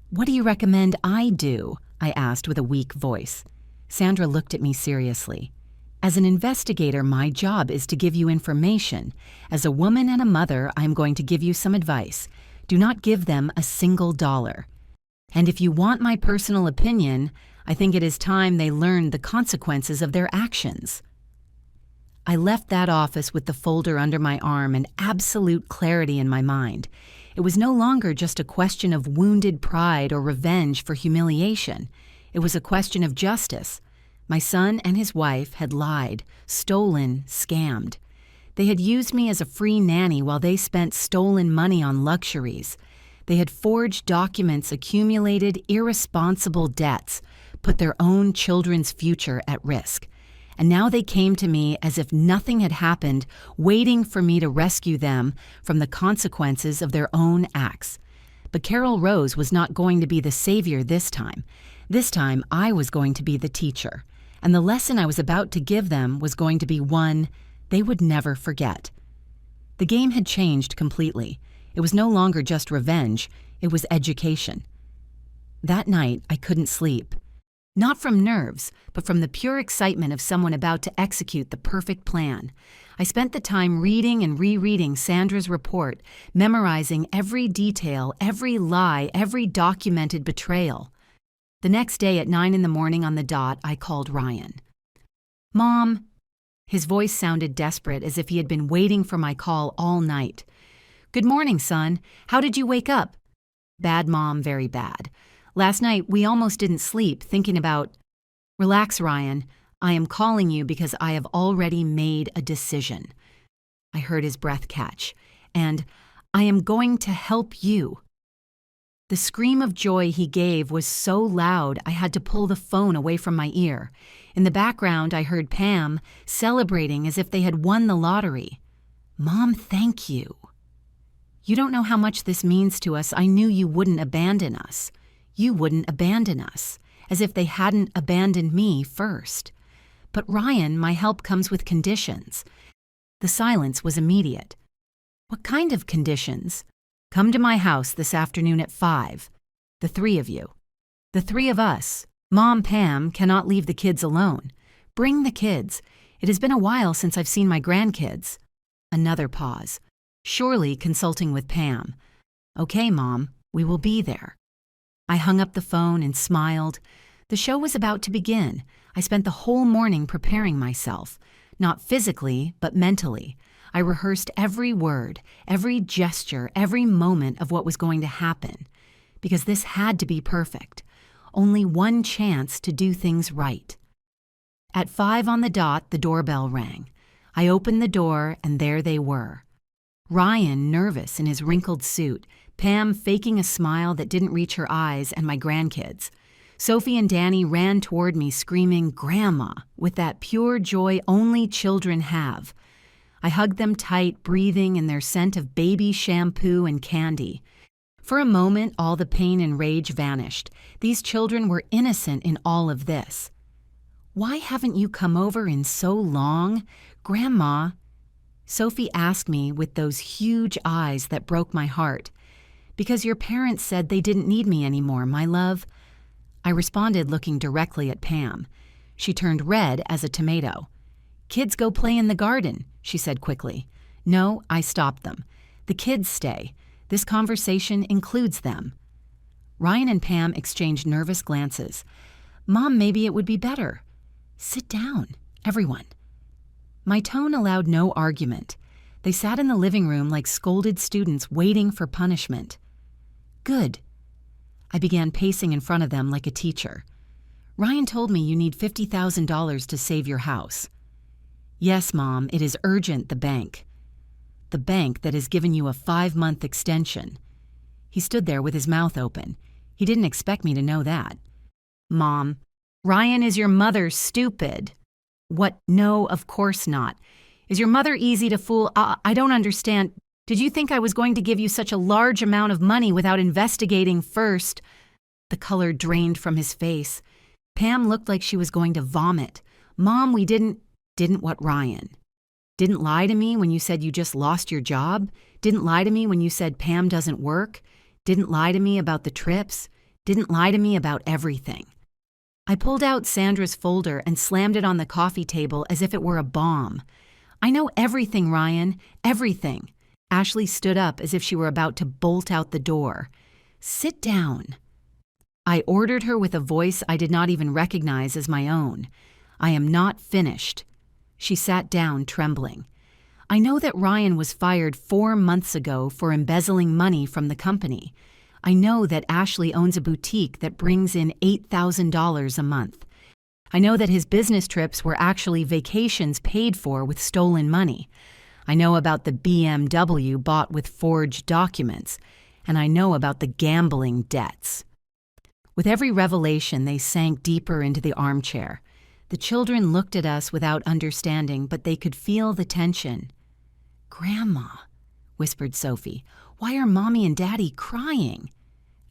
"What do you recommend I do?" I asked with a weak voice. Sandra looked at me seriously. "As an investigator, my job is to give you information. As a woman and a mother, I am going to give you some advice. Do not give them a single dollar. And if you want my personal opinion, I think it is time they learned the consequences of their actions." I left that office with the folder under my arm and absolute clarity in my mind. It was no longer just a question of wounded pride or revenge for humiliation. It was a question of justice. My son and his wife had lied, stolen, scammed. They had used me as a free nanny while they spent stolen money on luxuries. They had forged documents, accumulated irresponsible debts, put their own children's future at risk. And now they came to me as if nothing had happened, waiting for me to rescue them from the consequences of their own acts. But Carol Rose was not going to be the savior this time. This time, I was going to be the teacher. And the lesson I was about to give them was going to be one they would never forget. The game had changed completely. It was no longer just revenge, it was education. That night, I couldn't sleep. Not from nerves, but from the pure excitement of someone about to execute the perfect plan. I spent the time reading and rereading Sandra's report, memorizing every detail, every lie, every documented betrayal. The next day at 9 a.m. on the dot, I called Ryan. "Mom." His voice sounded desperate, as if he had been waiting for my call all night. "Good morning, son. How did you wake up?" "Bad, Mom, very bad. Last night, we almost didn't sleep, thinking about—" "Relax, Ryan. I am calling you because I have already made a decision." I heard his breath catch. "And I am going to help you." The scream of joy he gave was so loud I had to pull the phone away from my ear. In the background, I heard Pam celebrating as if they had won the lottery. "Mom, thank you." "You don't know how much this means to us. I knew you wouldn't abandon us. You wouldn't abandon us, as if they hadn't abandoned me first. But Ryan, my help comes with conditions." The silence was immediate. "What kind of conditions?" "Come to my house this afternoon at 5. The 3 of you. The 3 of us. Mom, Pam, cannot leave the kids alone. Bring the kids. It has been a while since I've seen my grandkids." Another pause. Surely consulting with Pam. "Okay, Mom, we will be there." I hung up the phone and smiled. The show was about to begin. I spent the whole morning preparing myself. Not physically, but mentally. I rehearsed every word, every gesture, every moment of what was going to happen. Because this had to be perfect. Only one chance to do things right. At 5 on the dot, the doorbell rang. I opened the door, and there they were. Ryan, nervous in his wrinkled suit, Pam faking a smile that didn't reach her eyes, and my grandkids. Sophie and Danny ran toward me screaming, "Grandma," with that pure joy only children have. I hugged them tight, breathing in their scent of baby shampoo and candy. For a moment, all the pain and rage vanished. These children were innocent in all of this. "Why haven't you come over in so long? Grandma," Sophie asked me with those huge eyes that broke my heart. "Because your parents said they didn't need me anymore, my love." I responded looking directly at Pam. She turned red as a tomato. "Kids go play in the garden," she said quickly. "No," I stopped them. "The kids stay. This conversation includes them." Ryan and Pam exchanged nervous glances. "Mom, maybe it would be better." "Sit down, everyone." My tone allowed no argument. They sat in the living room like scolded students waiting for punishment. "Good." I began pacing in front of them like a teacher. "Ryan told me you need $50,000 to save your house." "Yes, Mom, it is urgent, the bank." "The bank that has given you a 5-month extension." He stood there with his mouth open. He didn't expect me to know that. "Mom, Ryan is your mother, stupid." "What? No, of course not. Is your mother easy to fool? I don't understand. Did you think I was going to give you such a large amount of money without investigating first?" The color drained from his face. Pam looked like she was going to vomit. "Mom, we didn't what, Ryan? Didn't lie to me when you said you just lost your job? Didn't lie to me when you said Pam doesn't work? Didn't lie to me about the trips? Didn't lie to me about everything?" I pulled out Sandra's folder and slammed it on the coffee table as if it were a bomb. "I know everything, Ryan, everything." Ashley stood up as if she were about to bolt out the door. "Sit down." I ordered her with a voice I did not even recognize as my own. "I am not finished." She sat down, trembling. "I know that Ryan was fired 4 months ago for embezzling money from the company. I know that Ashley owns a boutique that brings in $8,000 a month. I know that his business trips were actually vacations paid for with stolen money. I know about the BMW bought with forged documents, and I know about the gambling debts. With every revelation, they sank deeper into the armchair. The children looked at us without understanding, but they could feel the tension. "Grandma," whispered Sophie, "why are Mommy and Daddy crying?"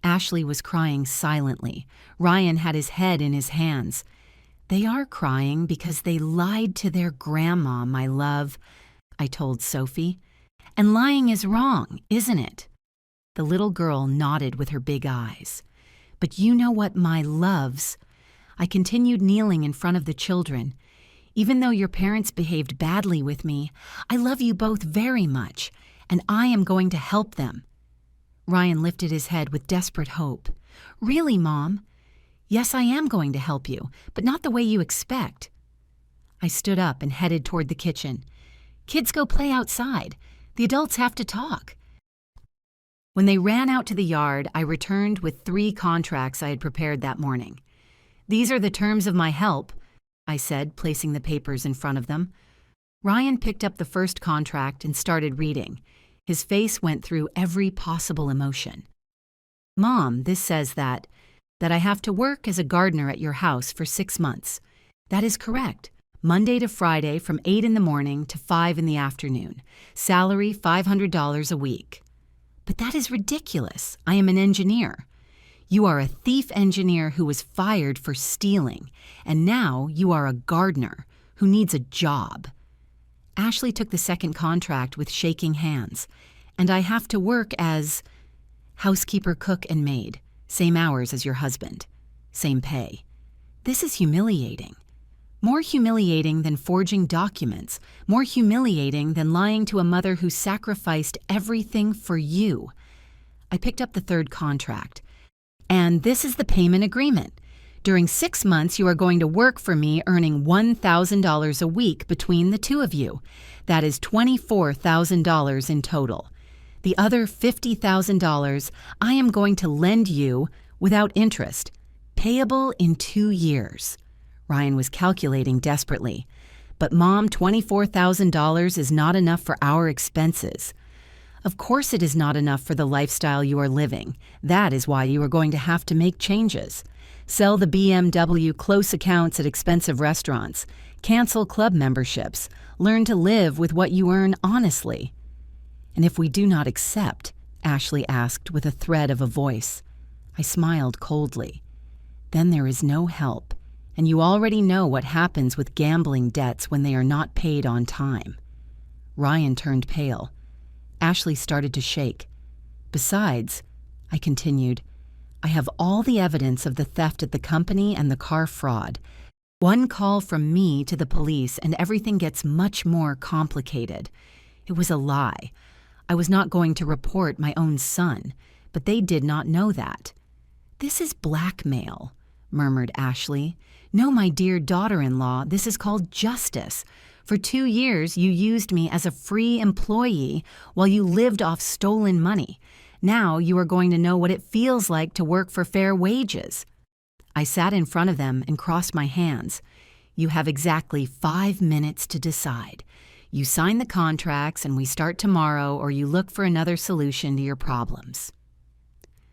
Ashley was crying silently. Ryan had his head in his hands. "They are crying because they lied to their grandma, my love," I told Sophie. "And lying is wrong, isn't it?" The little girl nodded with her big eyes. "But you know what, my loves?" I continued kneeling in front of the children. "Even though your parents behaved badly with me, I love you both very much, and I am going to help them." Ryan lifted his head with desperate hope. "Really, Mom?" "Yes, I am going to help you, but not the way you expect." I stood up and headed toward the kitchen. "Kids, go play outside. The adults have to talk." When they ran out to the yard, I returned with 3 contracts I had prepared that morning. "These are the terms of my help," I said, placing the papers in front of them. Ryan picked up the first contract and started reading. His face went through every possible emotion. "Mom, this says that I have to work as a gardener at your house for 6 months. That is correct. Monday to Friday from 8 in the morning to 5 in the afternoon. Salary $500 a week." "But that is ridiculous. I am an engineer." "You are a thief engineer who was fired for stealing, and now you are a gardener who needs a job." Ashley took the second contract with shaking hands. "And I have to work as housekeeper, cook, and maid. Same hours as your husband. Same pay." "This is humiliating. More humiliating than forging documents. More humiliating than lying to a mother who sacrificed everything for you." I picked up the third contract. "And this is the payment agreement. During 6 months, you are going to work for me, earning $1,000 a week between the two of you. That is $24,000 in total. The other $50,000 I am going to lend you without interest, payable in 2 years. Ryan was calculating desperately. "But Mom, $24,000 is not enough for our expenses." "Of course it is not enough for the lifestyle you are living. That is why you are going to have to make changes. Sell the BMW, close accounts at expensive restaurants. Cancel club memberships. Learn to live with what you earn honestly." "And if we do not accept?" Ashley asked with a thread of a voice. I smiled coldly. "Then there is no help, and you already know what happens with gambling debts when they are not paid on time." Ryan turned pale. Ashley started to shake. "Besides," I continued, "I have all the evidence of the theft at the company and the car fraud. One call from me to the police and everything gets much more complicated. It was a lie. I was not going to report my own son, but they did not know that." "This is blackmail," murmured Ashley. "No, my dear daughter-in-law, this is called justice. For 2 years, you used me as a free employee while you lived off stolen money. Now you are going to know what it feels like to work for fair wages." I sat in front of them and crossed my hands. "You have exactly 5 minutes to decide. You sign the contracts and we start tomorrow, or you look for another solution to your problems."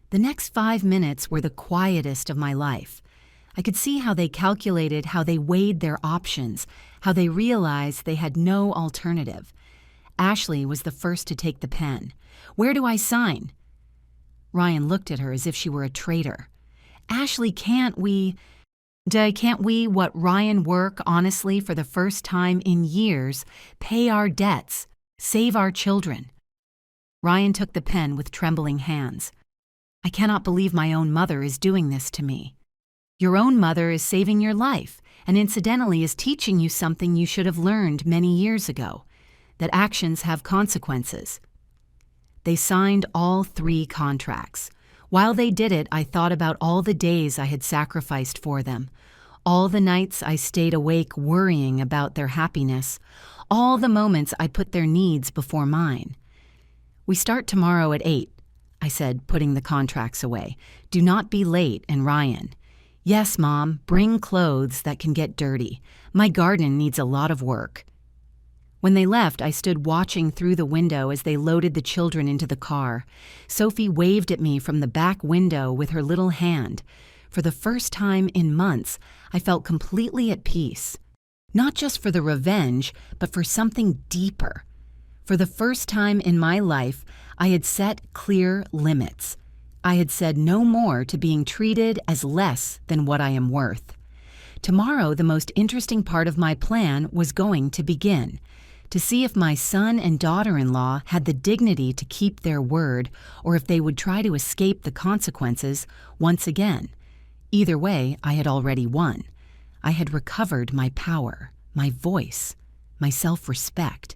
The next 5 minutes were the quietest of my life. I could see how they calculated, how they weighed their options, how they realized they had no alternative. Ashley was the first to take the pen. "Where do I sign?" Ryan looked at her as if she were a traitor. "Ashley, can't we, what, Ryan, work honestly for the first time in years, pay our debts, save our children?" Ryan took the pen with trembling hands. "I cannot believe my own mother is doing this to me." "Your own mother is saving your life, and incidentally is teaching you something you should have learned many years ago, that actions have consequences." They signed all 3 contracts. While they did it, I thought about all the days I had sacrificed for them, all the nights I stayed awake worrying about their happiness, all the moments I put their needs before mine. "We start tomorrow at 8, I said, putting the contracts away. "Do not be late, and Ryan." "Yes, Mom, bring clothes that can get dirty. My garden needs a lot of work." When they left, I stood watching through the window as they loaded the children into the car. Sophie waved at me from the back window with her little hand. For the first time in months, I felt completely at peace. Not just for the revenge, but for something deeper. For the first time in my life, I had set clear limits. I had said no more to being treated as less than what I am worth. Tomorrow, the most interesting part of my plan was going to begin. To see if my son and daughter-in-law had the dignity to keep their word, or if they would try to escape the consequences once again. Either way, I had already won. I had recovered my power, my voice, my self-respect,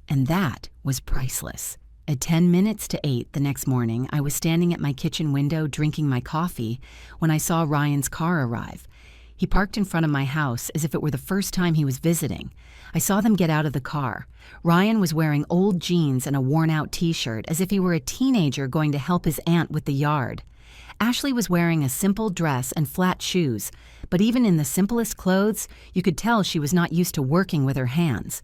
and that was priceless. At 10 minutes to 8 the next morning, I was standing at my kitchen window drinking my coffee when I saw Ryan's car arrive. He parked in front of my house as if it were the first time he was visiting. I saw them get out of the car. Ryan was wearing old jeans and a worn-out t-shirt as if he were a teenager going to help his aunt with the yard. Ashley was wearing a simple dress and flat shoes, but even in the simplest clothes, you could tell she was not used to working with her hands.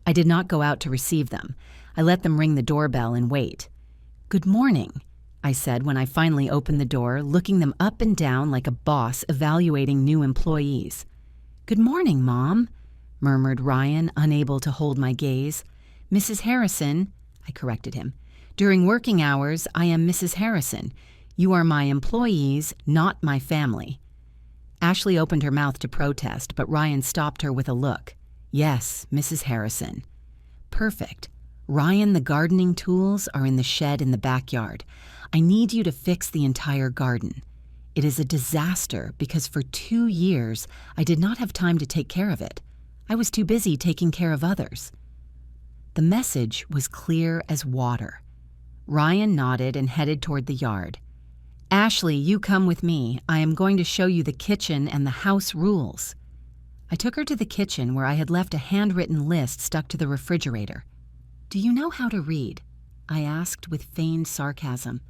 I did not go out to receive them. I let them ring the doorbell and wait. "Good morning," I said when I finally opened the door, looking them up and down like a boss evaluating new employees. "Good morning, Mom," murmured Ryan, unable to hold my gaze. "Mrs. Harrison," I corrected him. "During working hours, I am Mrs. Harrison. You are my employees, not my family." Ashley opened her mouth to protest, but Ryan stopped her with a look. "Yes, Mrs. Harrison." "Perfect. Ryan, the gardening tools are in the shed in the backyard. I need you to fix the entire garden. It is a disaster because for 2 years I did not have time to take care of it. I was too busy taking care of others." The message was clear as water. Ryan nodded and headed toward the yard. "Ashley, you come with me. I am going to show you the kitchen and the house rules." I took her to the kitchen where I had left a handwritten list stuck to the refrigerator. "Do you know how to read?" I asked with feigned sarcasm.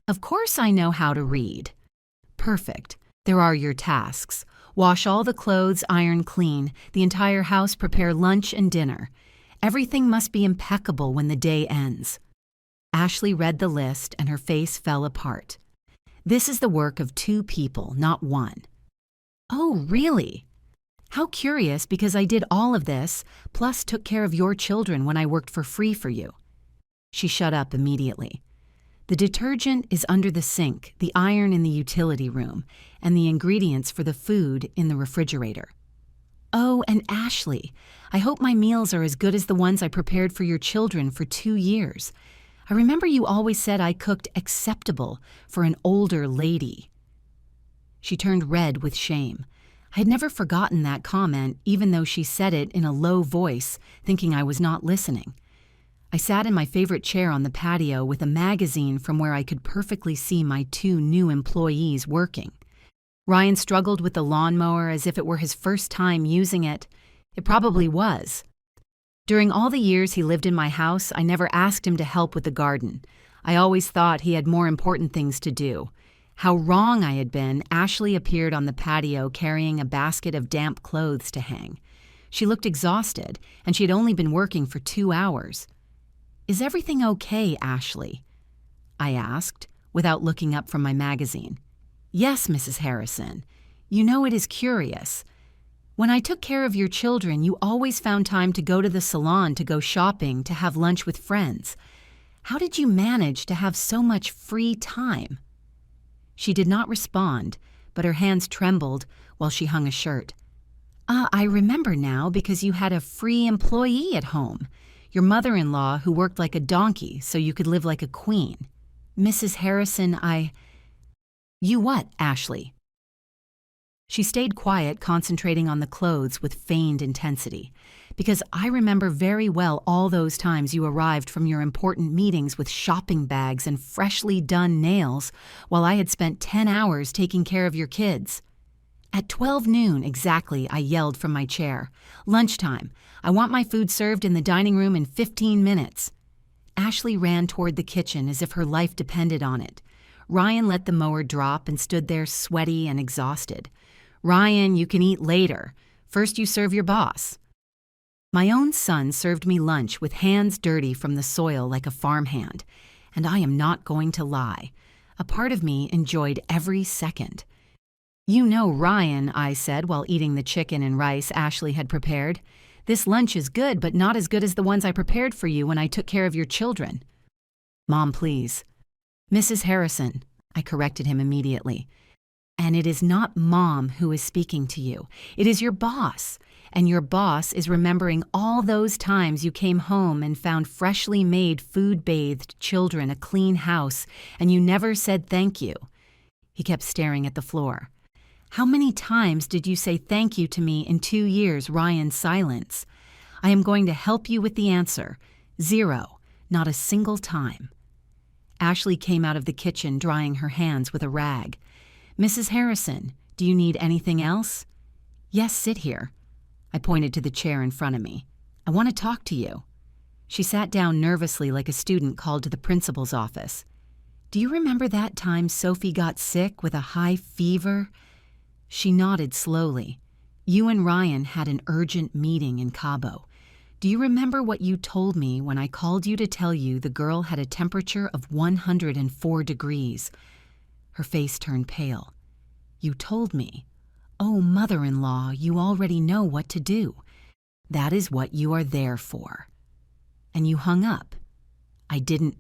"Of course I know how to read." "Perfect. There are your tasks. Wash all the clothes, iron clean, the entire house, prepare lunch and dinner. Everything must be impeccable when the day ends." Ashley read the list and her face fell apart. "This is the work of 2 people, not 1. "Oh, really? How curious, because I did all of this, plus took care of your children when I worked for free for you." She shut up immediately. "The detergent is under the sink, the iron in the utility room, and the ingredients for the food in the refrigerator." "Oh, and Ashley, I hope my meals are as good as the ones I prepared for your children for 2 years. I remember you always said I cooked acceptable for an older lady." She turned red with shame. I had never forgotten that comment, even though she said it in a low voice, thinking I was not listening. I sat in my favorite chair on the patio with a magazine from where I could perfectly see my 2 new employees working. Ryan struggled with the lawnmower as if it were his first time using it. It probably was. During all the years he lived in my house, I never asked him to help with the garden. I always thought he had more important things to do. How wrong I had been. Ashley appeared on the patio carrying a basket of damp clothes to hang. She looked exhausted, and she had only been working for 2 hours. "Is everything okay, Ashley?" I asked, without looking up from my magazine. "Yes, Mrs. Harrison. You know it is curious. When I took care of your children, you always found time to go to the salon, to go shopping, to have lunch with friends. How did you manage to have so much free time?" She did not respond, but her hands trembled while she hung a shirt. I remember now, because you had a free employee at home. Your mother-in-law who worked like a donkey so you could live like a queen. Mrs. Harrison, You what, Ashley?" She stayed quiet, concentrating on the clothes with feigned intensity. "Because I remember very well all those times you arrived from your important meetings with shopping bags and freshly done nails, while I had spent 10 hours taking care of your kids." At 12 noon exactly, I yelled from my chair. "Lunchtime. I want my food served in the dining room in 15 minutes. Ashley ran toward the kitchen as if her life depended on it. Ryan let the mower drop and stood there sweaty and exhausted. "Ryan, you can eat later. First you serve your boss." My own son served me lunch with hands dirty from the soil like a farmhand, and I am not going to lie. A part of me enjoyed every second. "You know, Ryan," I said while eating the chicken and rice Ashley had prepared, "this lunch is good, but not as good as the ones I prepared for you when I took care of your children." "Mom, please." "Mrs. Harrison," I corrected him immediately. "And it is not Mom who is speaking to you. It is your boss. And your boss is remembering all those times you came home and found freshly made food-bathed children, a clean house, and you never said thank you." He kept staring at the floor. "How many times did you say thank you to me in 2 years, Ryan's silence? I am going to help you with the answer. 0, not a single time." Ashley came out of the kitchen drying her hands with a rag. "Mrs. Harrison, do you need anything else?" "Yes, sit here." I pointed to the chair in front of me. "I want to talk to you." She sat down nervously like a student called to the principal's office. "Do you remember that time Sophie got sick with a high fever?" She nodded slowly. "You and Ryan had an urgent meeting in Cabo. Do you remember what you told me when I called you to tell you the girl had a temperature of 104 degrees? Her face turned pale. "You told me. Oh, mother-in-law, you already know what to do. That is what you are there for." And you hung up. I didn't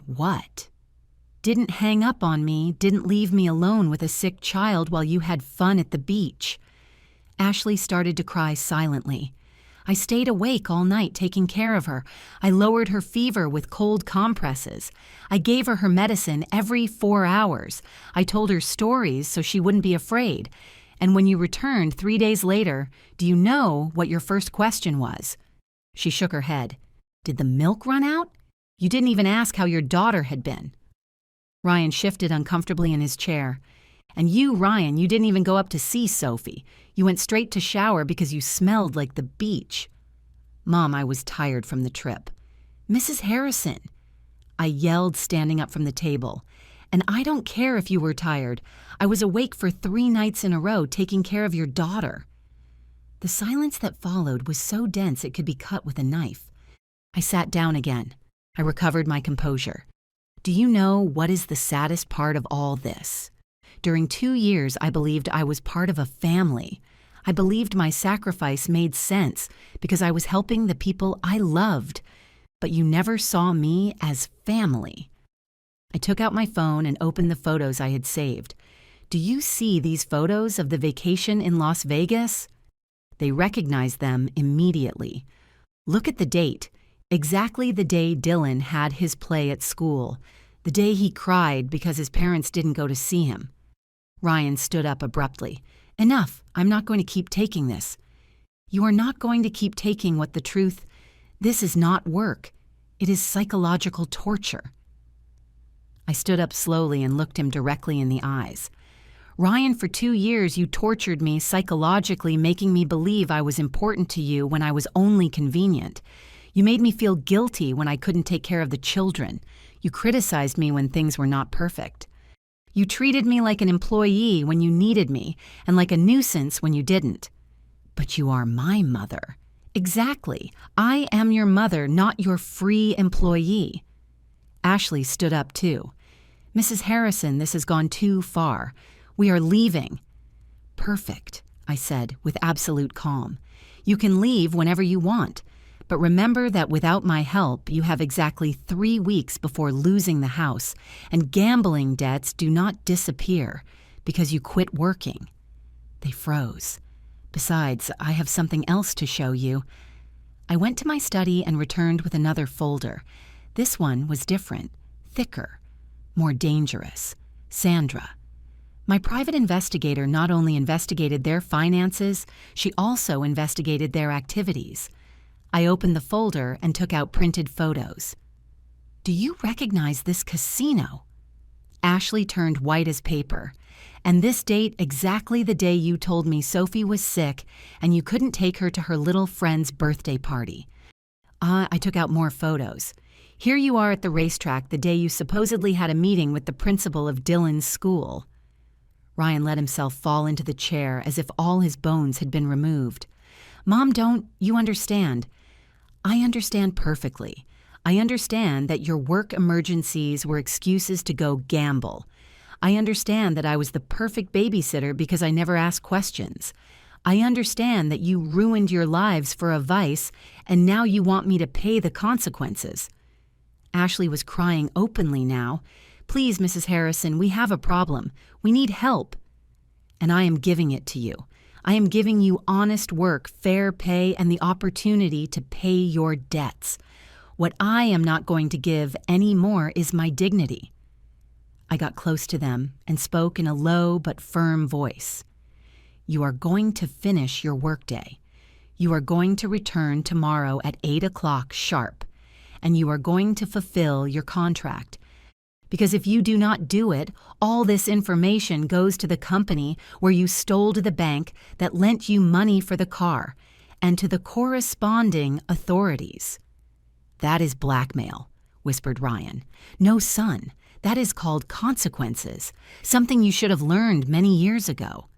what? Didn't hang up on me, didn't leave me alone with a sick child while you had fun at the beach. Ashley started to cry silently. "I stayed awake all night taking care of her. I lowered her fever with cold compresses. I gave her her medicine every 4 hours. I told her stories so she wouldn't be afraid. And when you returned 3 days later, do you know what your first question was?" She shook her head. "Did the milk run out? You didn't even ask how your daughter had been." Ryan shifted uncomfortably in his chair. "And you, Ryan, you didn't even go up to see Sophie. You went straight to shower because you smelled like the beach." "Mom, I was tired from the trip." "Mrs. Harrison," I yelled, standing up from the table. "And I don't care if you were tired. I was awake for 3 nights in a row taking care of your daughter." The silence that followed was so dense it could be cut with a knife. I sat down again. I recovered my composure. "Do you know what is the saddest part of all this? During 2 years, I believed I was part of a family. I believed my sacrifice made sense because I was helping the people I loved. But you never saw me as family." I took out my phone and opened the photos I had saved. "Do you see these photos of the vacation in Las Vegas?" They recognized them immediately. "Look at the date. Exactly the day Dylan had his play at school. The day he cried because his parents didn't go to see him." Ryan stood up abruptly. "Enough. I'm not going to keep taking this." "You are not going to keep taking what the truth. This is not work. It is psychological torture." I stood up slowly and looked him directly in the eyes. "Ryan, for 2 years you tortured me psychologically, making me believe I was important to you when I was only convenient. You made me feel guilty when I couldn't take care of the children. You criticized me when things were not perfect. You treated me like an employee when you needed me, and like a nuisance when you didn't. But you are my mother." "Exactly. I am your mother, not your free employee." Ashley stood up too. "Mrs. Harrison, this has gone too far. We are leaving." "Perfect," I said with absolute calm. "You can leave whenever you want. But remember that without my help, you have exactly 3 weeks before losing the house, and gambling debts do not disappear because you quit working." They froze. "Besides, I have something else to show you." I went to my study and returned with another folder. This one was different, thicker, more dangerous. Sandra. My private investigator not only investigated their finances, she also investigated their activities. I opened the folder and took out printed photos. "Do you recognize this casino?" Ashley turned white as paper. "And this date exactly the day you told me Sophie was sick and you couldn't take her to her little friend's birthday party." I took out more photos. "Here you are at the racetrack the day you supposedly had a meeting with the principal of Dylan's school." Ryan let himself fall into the chair as if all his bones had been removed. Mom, don't you understand? I understand perfectly. I understand that your work emergencies were excuses to go gamble. I understand that I was the perfect babysitter because I never asked questions. I understand that you ruined your lives for a vice, and now you want me to pay the consequences. Ashley was crying openly now. Please, Mrs. Harrison, we have a problem. We need help. And I am giving it to you. I am giving you honest work, fair pay, and the opportunity to pay your debts. What I am not going to give any more is my dignity. I got close to them and spoke in a low but firm voice. You are going to finish your workday. You are going to return tomorrow at 8 o'clock sharp, and you are going to fulfill your contract. Because if you do not do it, all this information goes to the company where you stole to the bank that lent you money for the car, and to the corresponding authorities. That is blackmail, whispered Ryan. No, son, that is called consequences, something you should have learned many years ago.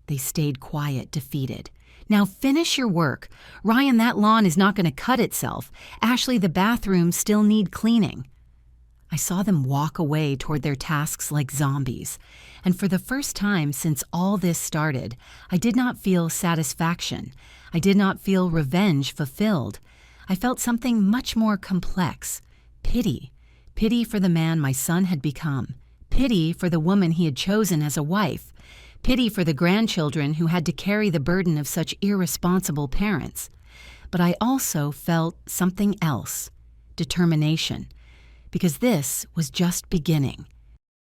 They stayed quiet, defeated. Now finish your work. Ryan, that lawn is not going to cut itself. Ashley, the bathrooms still need cleaning. I saw them walk away toward their tasks like zombies, and for the first time since all this started, I did not feel satisfaction. I did not feel revenge fulfilled. I felt something much more complex. Pity. Pity for the man my son had become. Pity for the woman he had chosen as a wife. Pity for the grandchildren who had to carry the burden of such irresponsible parents. But I also felt something else. Determination. Because this was just beginning.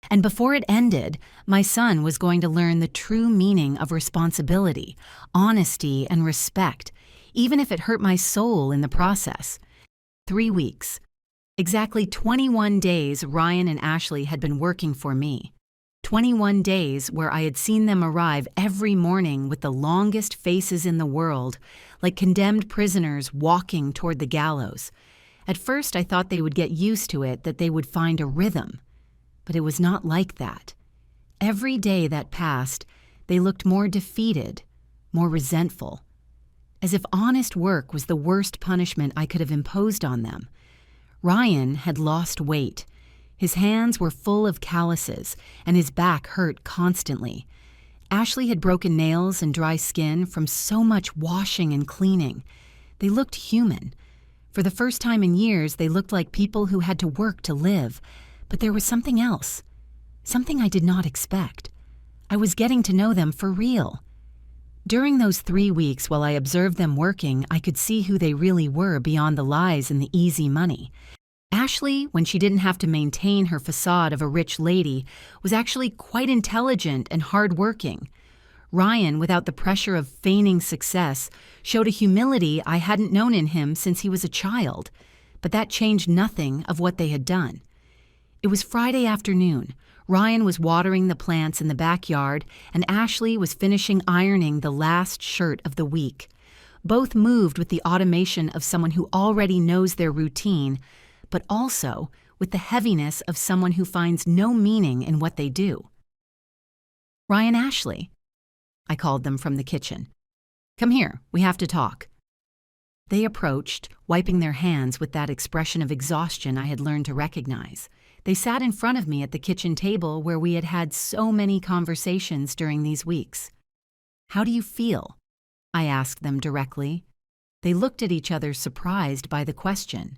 And before it ended, my son was going to learn the true meaning of responsibility, honesty, and respect, even if it hurt my soul in the process. 3 weeks. Exactly 21 days Ryan and Ashley had been working for me. 21 days where I had seen them arrive every morning with the longest faces in the world, like condemned prisoners walking toward the gallows. At first I thought they would get used to it, that they would find a rhythm. But it was not like that. Every day that passed, they looked more defeated, more resentful. As if honest work was the worst punishment I could have imposed on them. Ryan had lost weight. His hands were full of calluses, and his back hurt constantly. Ashley had broken nails and dry skin from so much washing and cleaning. They looked human. For the first time in years, they looked like people who had to work to live. But there was something else. Something I did not expect. I was getting to know them for real. During those 3 weeks while I observed them working, I could see who they really were beyond the lies and the easy money. Ashley, when she didn't have to maintain her facade of a rich lady, was actually quite intelligent and hardworking. Ryan, without the pressure of feigning success, showed a humility I hadn't known in him since he was a child, but that changed nothing of what they had done. It was Friday afternoon. Ryan was watering the plants in the backyard, and Ashley was finishing ironing the last shirt of the week. Both moved with the automation of someone who already knows their routine, but also with the heaviness of someone who finds no meaning in what they do. Ryan, Ashley, I called them from the kitchen. Come here, we have to talk. They approached, wiping their hands with that expression of exhaustion I had learned to recognize. They sat in front of me at the kitchen table where we had had so many conversations during these weeks. How do you feel? I asked them directly. They looked at each other, surprised by the question.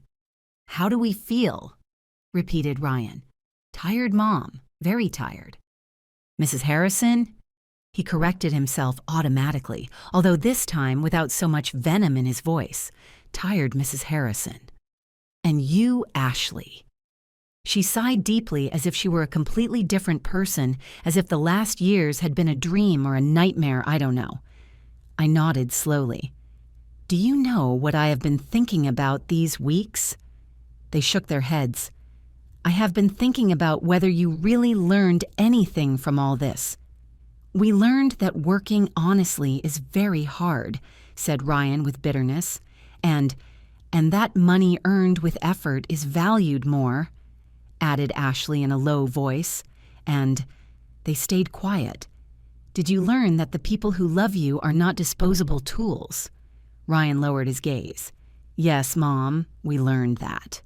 How do we feel? Repeated Ryan. Tired, Mom, very tired. Mrs. Harrison? He corrected himself automatically, although this time without so much venom in his voice. Tired, Mrs. Harrison. And you, Ashley. She sighed deeply as if she were a completely different person, as if the last years had been a dream or a nightmare, I don't know. I nodded slowly. Do you know what I have been thinking about these weeks? They shook their heads. I have been thinking about whether you really learned anything from all this. We learned that working honestly is very hard, said Ryan with bitterness, and that money earned with effort is valued more, added Ashley in a low voice, and they stayed quiet. Did you learn that the people who love you are not disposable tools? Ryan lowered his gaze. Yes, Mom, we learned that.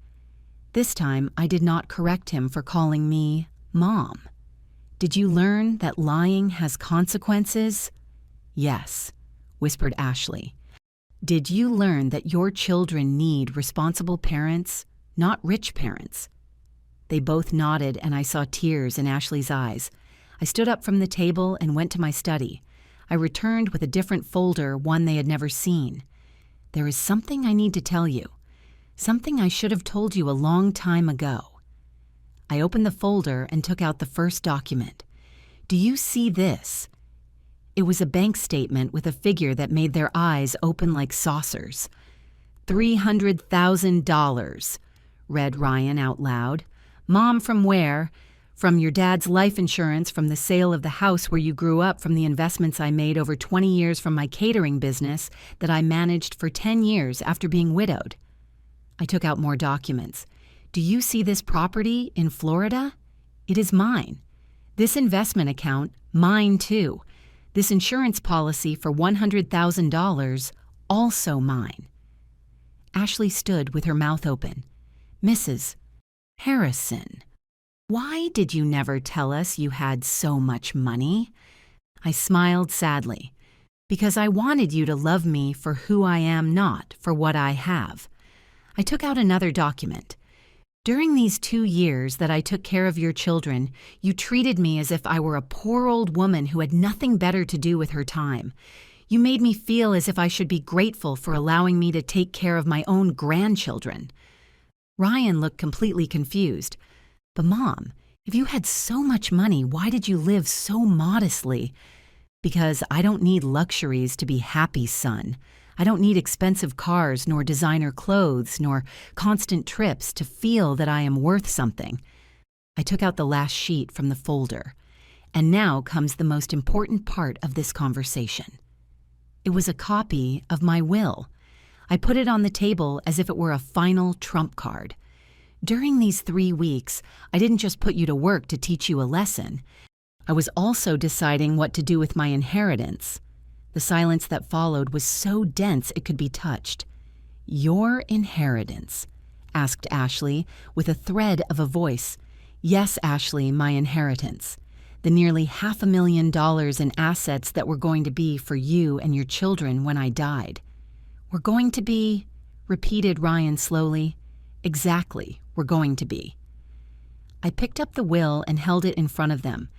This time, I did not correct him for calling me Mom. Did you learn that lying has consequences? Yes, whispered Ashley. Did you learn that your children need responsible parents, not rich parents? They both nodded, and I saw tears in Ashley's eyes. I stood up from the table and went to my study. I returned with a different folder, one they had never seen. There is something I need to tell you. Something I should have told you a long time ago. I opened the folder and took out the first document. Do you see this? It was a bank statement with a figure that made their eyes open like saucers. $300,000, read Ryan out loud. Mom, from where? From your dad's life insurance, from the sale of the house where you grew up, from the investments I made over 20 years from my catering business that I managed for 10 years after being widowed. I took out more documents. Do you see this property in Florida? It is mine. This investment account, mine too. This insurance policy for $100,000, also mine. Ashley stood with her mouth open. Mrs. Harrison, why did you never tell us you had so much money? I smiled sadly. Because I wanted you to love me for who I am, not for what I have. I took out another document. During these 2 years that I took care of your children, you treated me as if I were a poor old woman who had nothing better to do with her time. You made me feel as if I should be grateful for allowing me to take care of my own grandchildren. Ryan looked completely confused. But Mom, if you had so much money, why did you live so modestly? Because I don't need luxuries to be happy, son. I don't need expensive cars, nor designer clothes, nor constant trips to feel that I am worth something. I took out the last sheet from the folder. And now comes the most important part of this conversation. It was a copy of my will. I put it on the table as if it were a final trump card. During these 3 weeks, I didn't just put you to work to teach you a lesson. I was also deciding what to do with my inheritance. The silence that followed was so dense it could be touched. Your inheritance, asked Ashley with a thread of a voice. Yes, Ashley, my inheritance. The nearly $500,000 in assets that were going to be for you and your children when I died. We're going to be, repeated Ryan slowly. Exactly, we're going to be. I picked up the will and held it in front of them.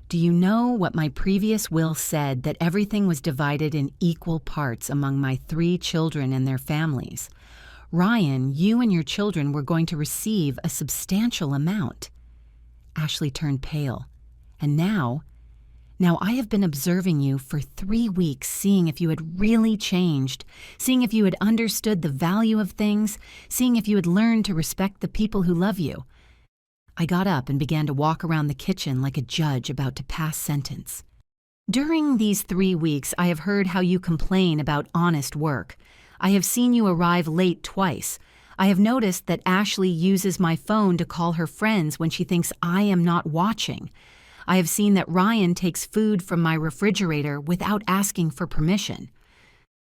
Do you know what my previous will said, that everything was divided in equal parts among my 3 children and their families? Ryan, you and your children were going to receive a substantial amount. Ashley turned pale. And now I have been observing you for 3 weeks, seeing if you had really changed, seeing if you had understood the value of things, seeing if you had learned to respect the people who love you. I got up and began to walk around the kitchen like a judge about to pass sentence. During these 3 weeks, I have heard how you complain about honest work. I have seen you arrive late twice. I have noticed that Ashley uses my phone to call her friends when she thinks I am not watching. I have seen that Ryan takes food from my refrigerator without asking for permission.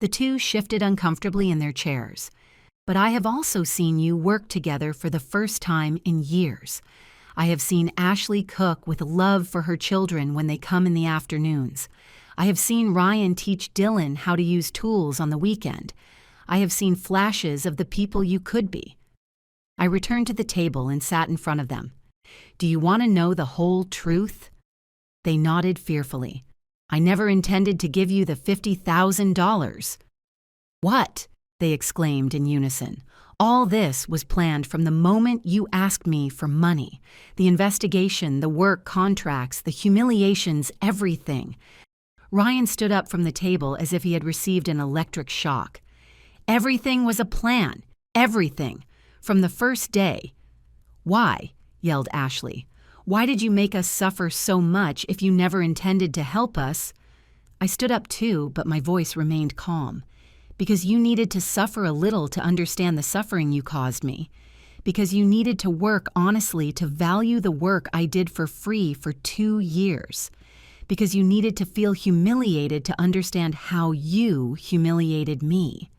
The two shifted uncomfortably in their chairs. But I have also seen you work together for the first time in years. I have seen Ashley cook with love for her children when they come in the afternoons. I have seen Ryan teach Dylan how to use tools on the weekend. I have seen flashes of the people you could be. I returned to the table and sat in front of them. Do you want to know the whole truth? They nodded fearfully. I never intended to give you the $50,000. What? They exclaimed in unison. All this was planned from the moment you asked me for money. The investigation, the work contracts, the humiliations, everything. Ryan stood up from the table as if he had received an electric shock. Everything was a plan. Everything. From the first day. Why? Yelled Ashley. Why did you make us suffer so much if you never intended to help us? I stood up too, but my voice remained calm. Because you needed to suffer a little to understand the suffering you caused me. Because you needed to work honestly to value the work I did for free for 2 years. because you needed to feel humiliated to understand how you humiliated me."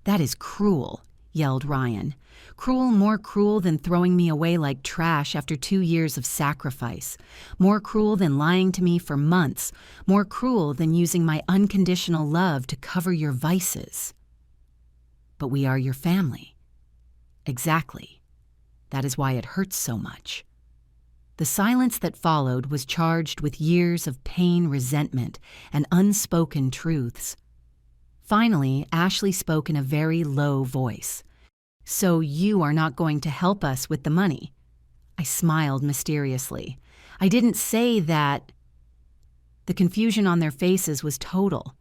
"That is cruel," yelled Ryan. "Cruel, more cruel than throwing me away like trash after 2 years of sacrifice. More cruel than lying to me for months. More cruel than using my unconditional love to cover your vices." "But we are your family." "Exactly. That is why it hurts so much." The silence that followed was charged with years of pain, resentment, and unspoken truths. Finally, Ashley spoke in a very low voice. "So you are not going to help us with the money?" I smiled mysteriously. "I didn't say that." The confusion on their faces was total.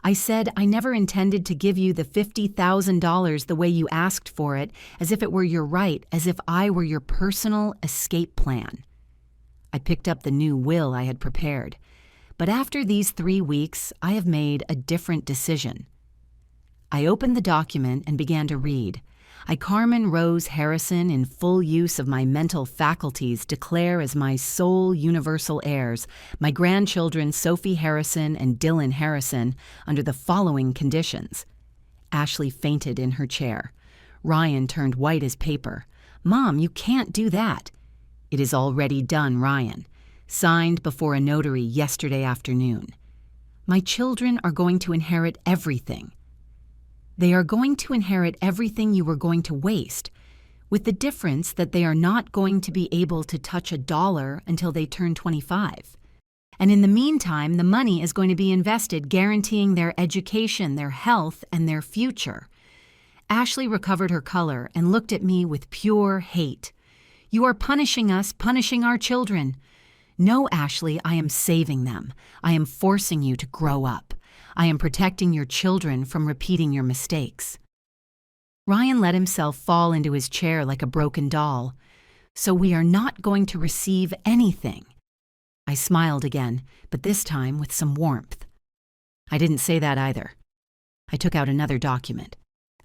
I said I never intended to give you the $50,000 the way you asked for it, as if it were your right, as if I were your personal escape plan. I picked up the new will I had prepared. But after these 3 weeks, I have made a different decision. I opened the document and began to read. I, Carmen Rose Harrison, in full use of my mental faculties, declare as my sole universal heirs my grandchildren Sophie Harrison and Dylan Harrison under the following conditions. Ashley fainted in her chair. Ryan turned white as paper. "Mom, you can't do that." "It is already done, Ryan. Signed before a notary yesterday afternoon. My children are going to inherit everything. They are going to inherit everything you were going to waste, with the difference that they are not going to be able to touch a dollar until they turn 25. And in the meantime, the money is going to be invested, guaranteeing their education, their health, and their future." Ashley recovered her color and looked at me with pure hate. "You are punishing us, punishing our children." "No, Ashley, I am saving them. I am forcing you to grow up. I am protecting your children from repeating your mistakes." Ryan let himself fall into his chair like a broken doll. "So we are not going to receive anything." I smiled again, but this time with some warmth. "I didn't say that either." I took out another document.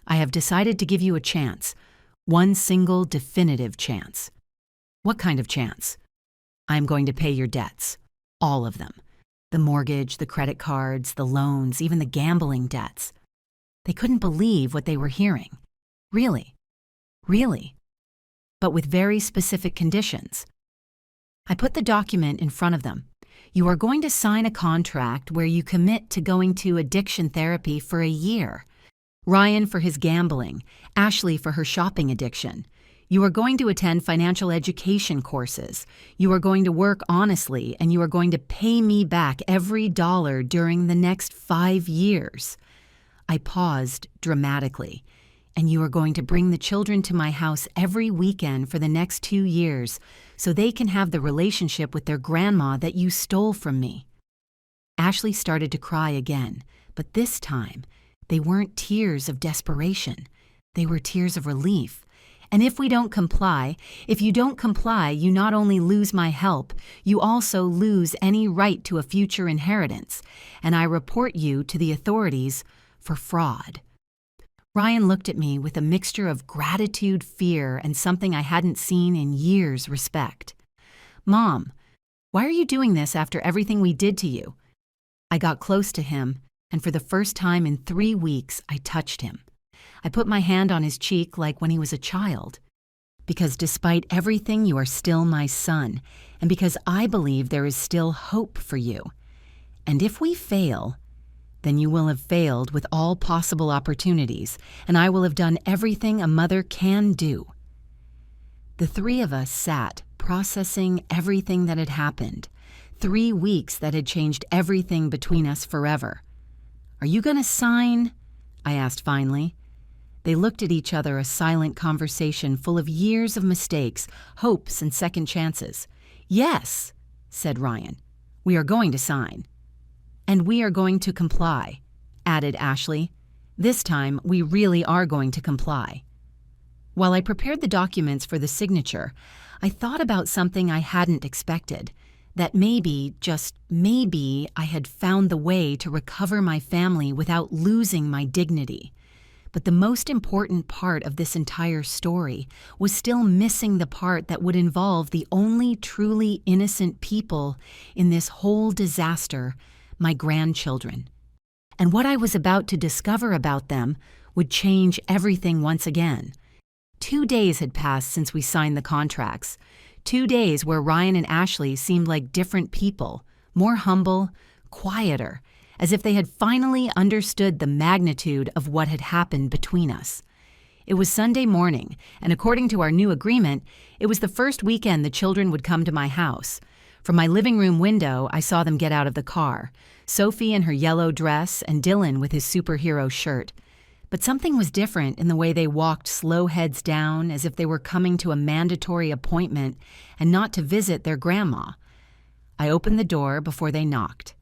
"I have decided to give you a chance. One single definitive chance." "What kind of chance?" "I am going to pay your debts. All of them. The mortgage, the credit cards, the loans, even the gambling debts." They couldn't believe what they were hearing. "Really? Really?" "But with very specific conditions." I put the document in front of them. "You are going to sign a contract where you commit to going to addiction therapy for a year. Ryan for his gambling, Ashley for her shopping addiction. You are going to attend financial education courses. You are going to work honestly, and you are going to pay me back every dollar during the next 5 years." I paused dramatically. "And you are going to bring the children to my house every weekend for the next 2 years so they can have the relationship with their grandma that you stole from me." Ashley started to cry again, but this time, they weren't tears of desperation. They were tears of relief. "And if we don't comply, if you don't comply, you not only lose my help, you also lose any right to a future inheritance, and I report you to the authorities for fraud." Ryan looked at me with a mixture of gratitude, fear, and something I hadn't seen in years, respect. "Mom, why are you doing this after everything we did to you?" I got close to him, and for the first time in 3 weeks, I touched him. I put my hand on his cheek like when he was a child. "Because despite everything, you are still my son, and because I believe there is still hope for you. And if we fail, then you will have failed with all possible opportunities, and I will have done everything a mother can do." The 3 of us sat, processing everything that had happened. 3 weeks that had changed everything between us forever. "Are you going to sign?" I asked finally. They looked at each other, a silent conversation full of years of mistakes, hopes, and second chances. "Yes," said Ryan. "We are going to sign." "And we are going to comply," added Ashley. "This time, we really are going to comply." While I prepared the documents for the signature, I thought about something I hadn't expected, that maybe, just maybe, I had found the way to recover my family without losing my dignity. But the most important part of this entire story was still missing the part that would involve the only truly innocent people in this whole disaster, my grandchildren. And what I was about to discover about them would change everything once again. 2 days had passed since we signed the contracts. 2 days where Ryan and Ashley seemed like different people, more humble, quieter, as if they had finally understood the magnitude of what had happened between us. It was Sunday morning, and according to our new agreement, it was the first weekend the children would come to my house. From my living room window, I saw them get out of the car, Sophie in her yellow dress and Dylan with his superhero shirt. But something was different in the way they walked slow heads down as if they were coming to a mandatory appointment and not to visit their grandma. I opened the door before they knocked.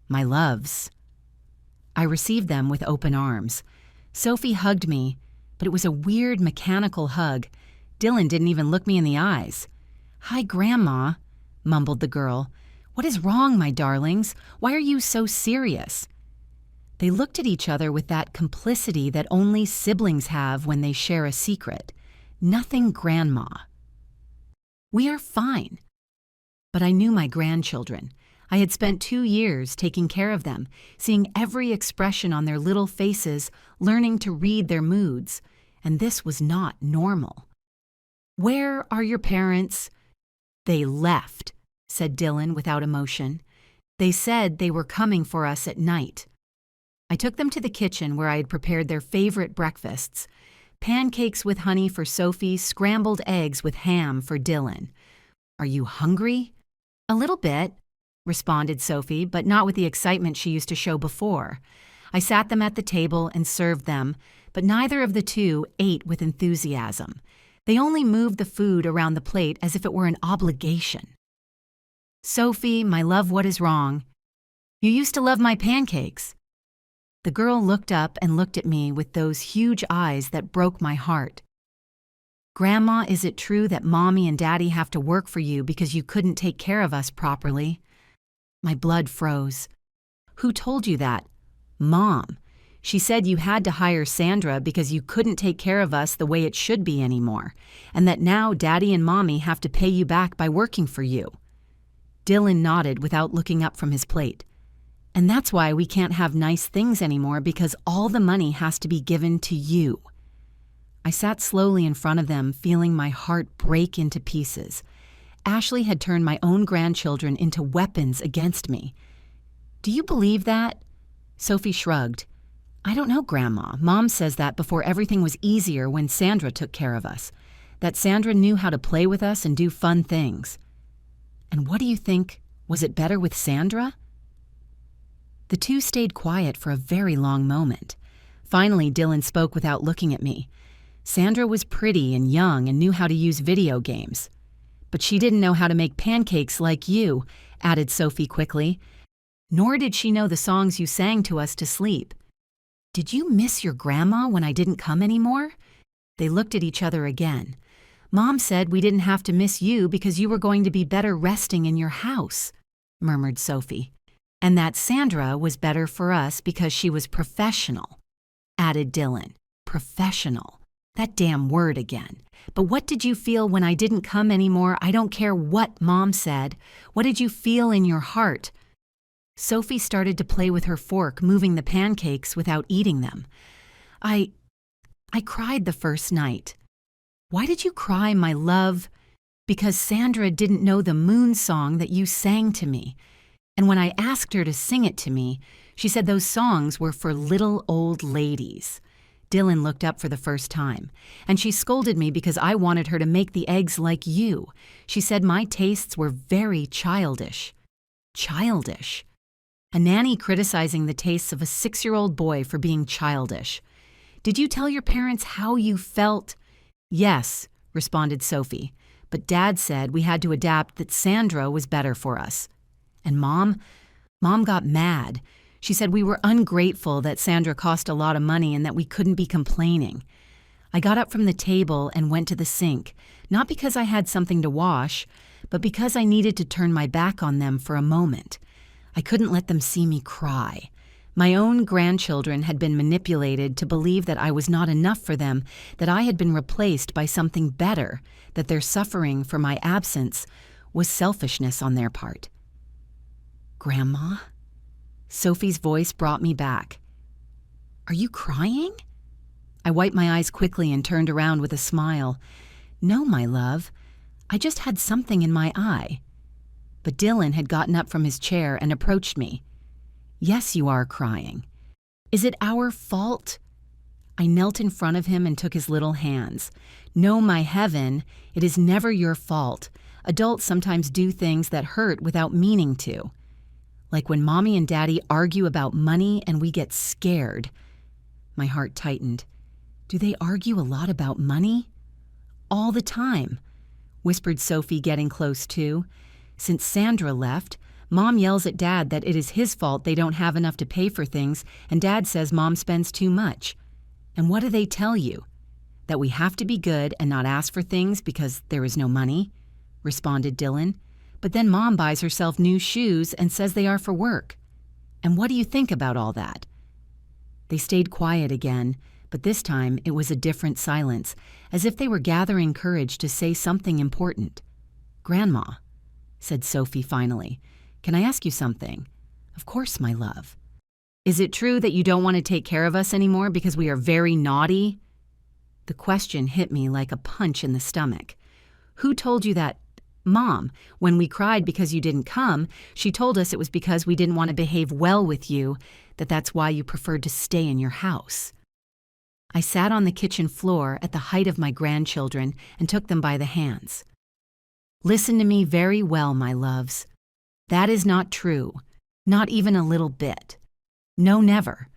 My loves. I received them with open arms. Sophie hugged me, but it was a weird mechanical hug. Dylan didn't even look me in the eyes. "Hi, Grandma," mumbled the girl. "What is wrong, my darlings? Why are you so serious?" They looked at each other with that complicity that only siblings have when they share a secret. Nothing, Grandma. "We are fine." But I knew my grandchildren. I had spent 2 years taking care of them, seeing every expression on their little faces, learning to read their moods, and this was not normal. "Where are your parents?" "They left," said Dylan without emotion. "They said they were coming for us at night." I took them to the kitchen where I had prepared their favorite breakfasts: pancakes with honey for Sophie, scrambled eggs with ham for Dylan. "Are you hungry?" "A little bit," responded Sophie, but not with the excitement she used to show before. I sat them at the table and served them, but neither of the two ate with enthusiasm. They only moved the food around the plate as if it were an obligation. "Sophie, my love, what is wrong?" "You used to love my pancakes." The girl looked up and looked at me with those huge eyes that broke my heart. "Grandma, is it true that Mommy and Daddy have to work for you because you couldn't take care of us properly?" My blood froze. "Who told you that?" "Mom. She said you had to hire Sandra because you couldn't take care of us the way it should be anymore, and that now Daddy and Mommy have to pay you back by working for you." Dylan nodded without looking up from his plate. "And that's why we can't have nice things anymore, because all the money has to be given to you." I sat slowly in front of them, feeling my heart break into pieces. Ashley had turned my own grandchildren into weapons against me. "Do you believe that?" Sophie shrugged. "I don't know, Grandma. Mom says that before everything was easier when Sandra took care of us. That Sandra knew how to play with us and do fun things." "And what do you think? Was it better with Sandra?" The two stayed quiet for a very long moment. Finally, Dylan spoke without looking at me. "Sandra was pretty and young and knew how to use video games." "But she didn't know how to make pancakes like you," added Sophie quickly. "Nor did she know the songs you sang to us to sleep." "Did you miss your grandma when I didn't come anymore?" They looked at each other again. "Mom said we didn't have to miss you because you were going to be better resting in your house," murmured Sophie. "And that Sandra was better for us because she was professional," added Dylan. Professional. That damn word again. "But what did you feel when I didn't come anymore? I don't care what Mom said. What did you feel in your heart?" Sophie started to play with her fork, moving the pancakes without eating them. I cried the first night." "Why did you cry, my love?" "Because Sandra didn't know the moon song that you sang to me. And when I asked her to sing it to me, she said those songs were for little old ladies." Dylan looked up for the first time, "and she scolded me because I wanted her to make the eggs like you. She said my tastes were very childish." Childish. A nanny criticizing the tastes of a 6-year-old boy for being childish. "Did you tell your parents how you felt?" "Yes," responded Sophie, "but Dad said we had to adapt, that Sandra was better for us." "And Mom got mad. She said we were ungrateful, that Sandra cost a lot of money and that we couldn't be complaining." I got up from the table and went to the sink, not because I had something to wash, but because I needed to turn my back on them for a moment. I couldn't let them see me cry. My own grandchildren had been manipulated to believe that I was not enough for them, that I had been replaced by something better, that their suffering for my absence was selfishness on their part. Grandma? Sophie's voice brought me back. Are you crying? I wiped my eyes quickly and turned around with a smile. No, my love. I just had something in my eye. But Dylan had gotten up from his chair and approached me. Yes, you are crying. Is it our fault? I knelt in front of him and took his little hands. No, my heaven, it is never your fault. Adults sometimes do things that hurt without meaning to. Like when Mommy and Daddy argue about money and we get scared. My heart tightened. Do they argue a lot about money? All the time, whispered Sophie, getting close too. Since Sandra left, Mom yells at Dad that it is his fault they don't have enough to pay for things, and Dad says Mom spends too much. And what do they tell you? That we have to be good and not ask for things because there is no money, responded Dylan. But then Mom buys herself new shoes and says they are for work. And what do you think about all that? They stayed quiet again, but this time it was a different silence, as if they were gathering courage to say something important. Grandma, said Sophie finally, can I ask you something? Of course, my love. Is it true that you don't want to take care of us anymore because we are very naughty? The question hit me like a punch in the stomach. Who told you that? Mom, when we cried because you didn't come, she told us it was because we didn't want to behave well with you, that's why you preferred to stay in your house. I sat on the kitchen floor at the height of my grandchildren and took them by the hands. Listen to me very well, my loves. That is not true, not even a little bit. No, never.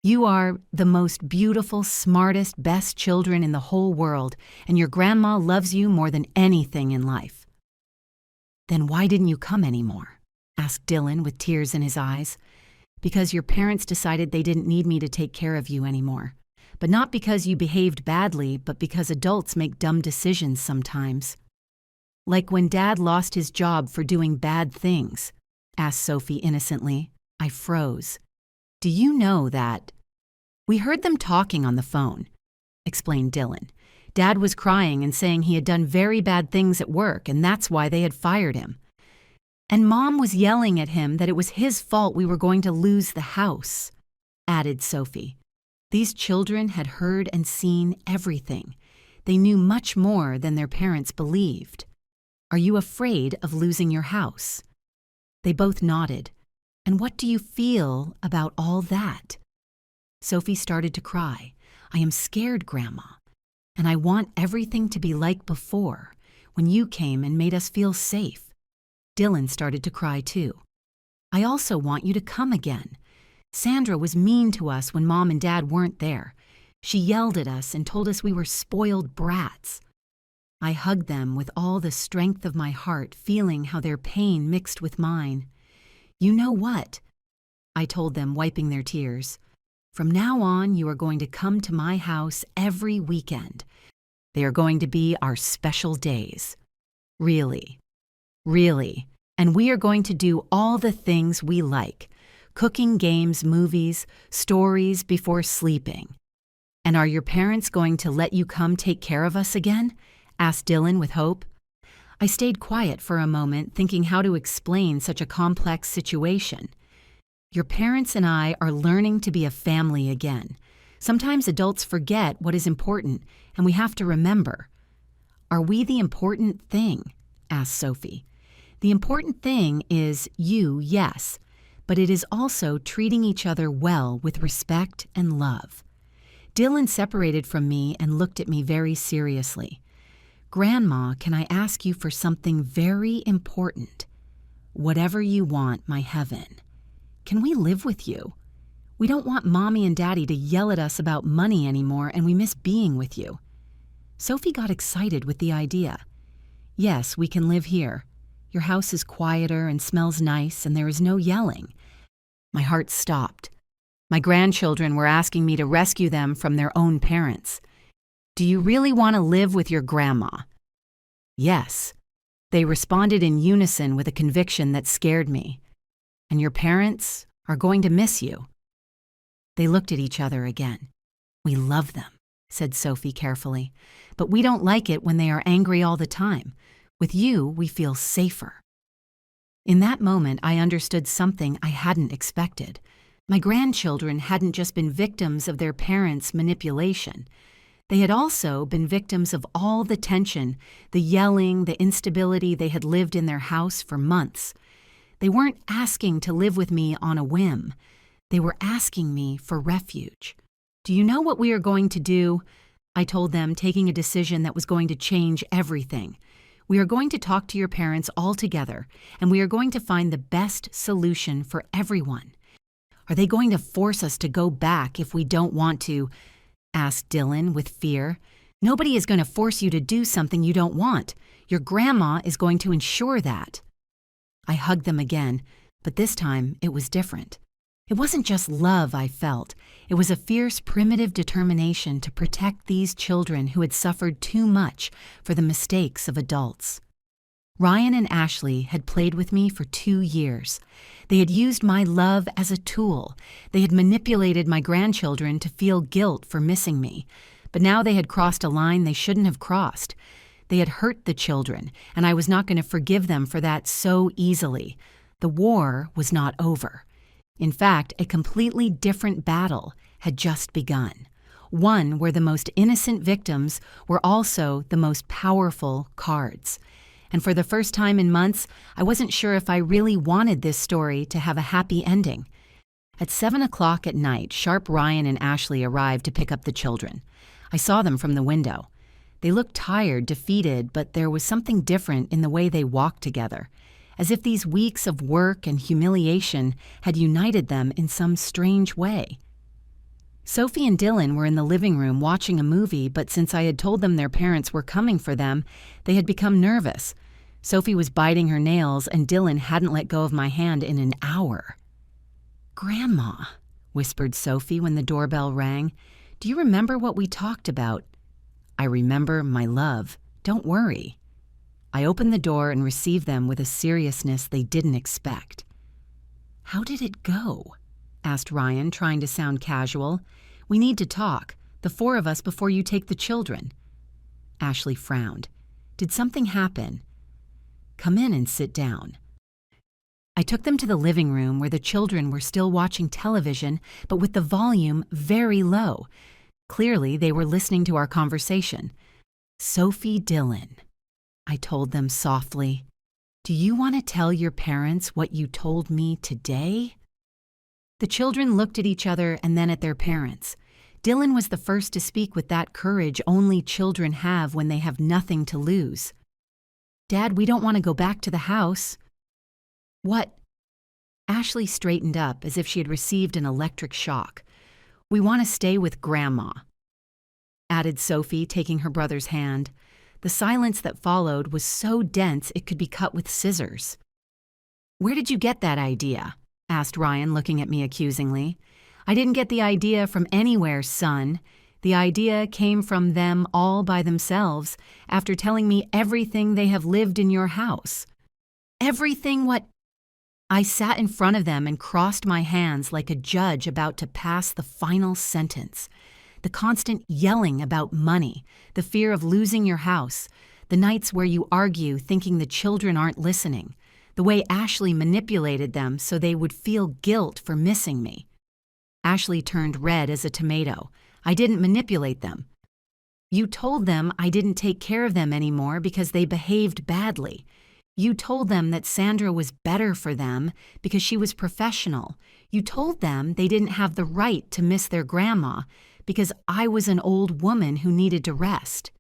You are the most beautiful, smartest, best children in the whole world, and your grandma loves you more than anything in life. Then why didn't you come anymore? Asked Dylan with tears in his eyes. Because your parents decided they didn't need me to take care of you anymore. But not because you behaved badly, but because adults make dumb decisions sometimes. Like when Dad lost his job for doing bad things, asked Sophie innocently. I froze. Do you know that? We heard them talking on the phone, explained Dylan. Dad was crying and saying he had done very bad things at work and that's why they had fired him. And Mom was yelling at him that it was his fault we were going to lose the house, added Sophie. These children had heard and seen everything. They knew much more than their parents believed. Are you afraid of losing your house? They both nodded. And what do you feel about all that? Sophie started to cry. I am scared, Grandma. And I want everything to be like before, when you came and made us feel safe. Dylan started to cry too. I also want you to come again. Sandra was mean to us when Mom and Dad weren't there. She yelled at us and told us we were spoiled brats. I hugged them with all the strength of my heart, feeling how their pain mixed with mine. You know what? I told them, wiping their tears. From now on, you are going to come to my house every weekend. They are going to be our special days. Really. Really. And we are going to do all the things we like. Cooking, games, movies, stories before sleeping. And are your parents going to let you come take care of us again? Asked Dylan with hope. I stayed quiet for a moment, thinking how to explain such a complex situation. Your parents and I are learning to be a family again. Sometimes adults forget what is important, and we have to remember. Are we the important thing? Asked Sophie. The important thing is you, yes, but it is also treating each other well with respect and love. Dylan separated from me and looked at me very seriously. Grandma, can I ask you for something very important? Whatever you want, my heaven. Can we live with you? We don't want Mommy and Daddy to yell at us about money anymore, and we miss being with you. Sophie got excited with the idea. Yes, we can live here. Your house is quieter and smells nice, and there is no yelling. My heart stopped. My grandchildren were asking me to rescue them from their own parents. Do you really want to live with your grandma? Yes. They responded in unison with a conviction that scared me. And your parents are going to miss you. They looked at each other again. "We love them," said Sophie carefully, "but we don't like it when they are angry all the time. With you, we feel safer." In that moment, I understood something I hadn't expected. My grandchildren hadn't just been victims of their parents' manipulation. They had also been victims of all the tension, the yelling, the instability they had lived in their house for months. They weren't asking to live with me on a whim. They were asking me for refuge. "Do you know what we are going to do?" I told them, taking a decision that was going to change everything. "We are going to talk to your parents all together, and we are going to find the best solution for everyone." "Are they going to force us to go back if we don't want to?" asked Dylan with fear. "Nobody is going to force you to do something you don't want. Your grandma is going to ensure that." I hugged them again, but this time it was different. It wasn't just love I felt. It was a fierce, primitive determination to protect these children who had suffered too much for the mistakes of adults. Ryan and Ashley had played with me for 2 years. They had used my love as a tool. They had manipulated my grandchildren to feel guilt for missing me. But now they had crossed a line they shouldn't have crossed. They had hurt the children, and I was not going to forgive them for that so easily. The war was not over. In fact, a completely different battle had just begun. One where the most innocent victims were also the most powerful cards. And for the first time in months, I wasn't sure if I really wanted this story to have a happy ending. At 7 o'clock at night, sharp Ryan and Ashley arrived to pick up the children. I saw them from the window. They looked tired, defeated, but there was something different in the way they walked together, as if these weeks of work and humiliation had united them in some strange way. Sophie and Dylan were in the living room watching a movie, but since I had told them their parents were coming for them, they had become nervous. Sophie was biting her nails, and Dylan hadn't let go of my hand in an hour. "Grandma," whispered Sophie when the doorbell rang, "do you remember what we talked about?" "I remember, my love. Don't worry." I opened the door and received them with a seriousness they didn't expect. "How did it go?" asked Ryan, trying to sound casual. "We need to talk, the 4 of us, before you take the children." Ashley frowned. "Did something happen?" "Come in and sit down." I took them to the living room where the children were still watching television, but with the volume very low. Clearly, they were listening to our conversation. "Sophie, Dylan," I told them softly, "do you want to tell your parents what you told me today?" The children looked at each other and then at their parents. Dylan was the first to speak with that courage only children have when they have nothing to lose. "Dad, we don't want to go back to the house." "What?" Ashley straightened up as if she had received an electric shock. "We want to stay with Grandma," added Sophie, taking her brother's hand. The silence that followed was so dense it could be cut with scissors. "Where did you get that idea?" asked Ryan, looking at me accusingly. "I didn't get the idea from anywhere, son. The idea came from them all by themselves after telling me everything they have lived in your house." "Everything what?" I sat in front of them and crossed my hands like a judge about to pass the final sentence. The constant yelling about money, the fear of losing your house, the nights where you argue thinking the children aren't listening, the way Ashley manipulated them so they would feel guilt for missing me. Ashley turned red as a tomato. "I didn't manipulate them." "You told them I didn't take care of them anymore because they behaved badly. You told them that Sandra was better for them because she was professional. You told them they didn't have the right to miss their grandma because I was an old woman who needed to rest."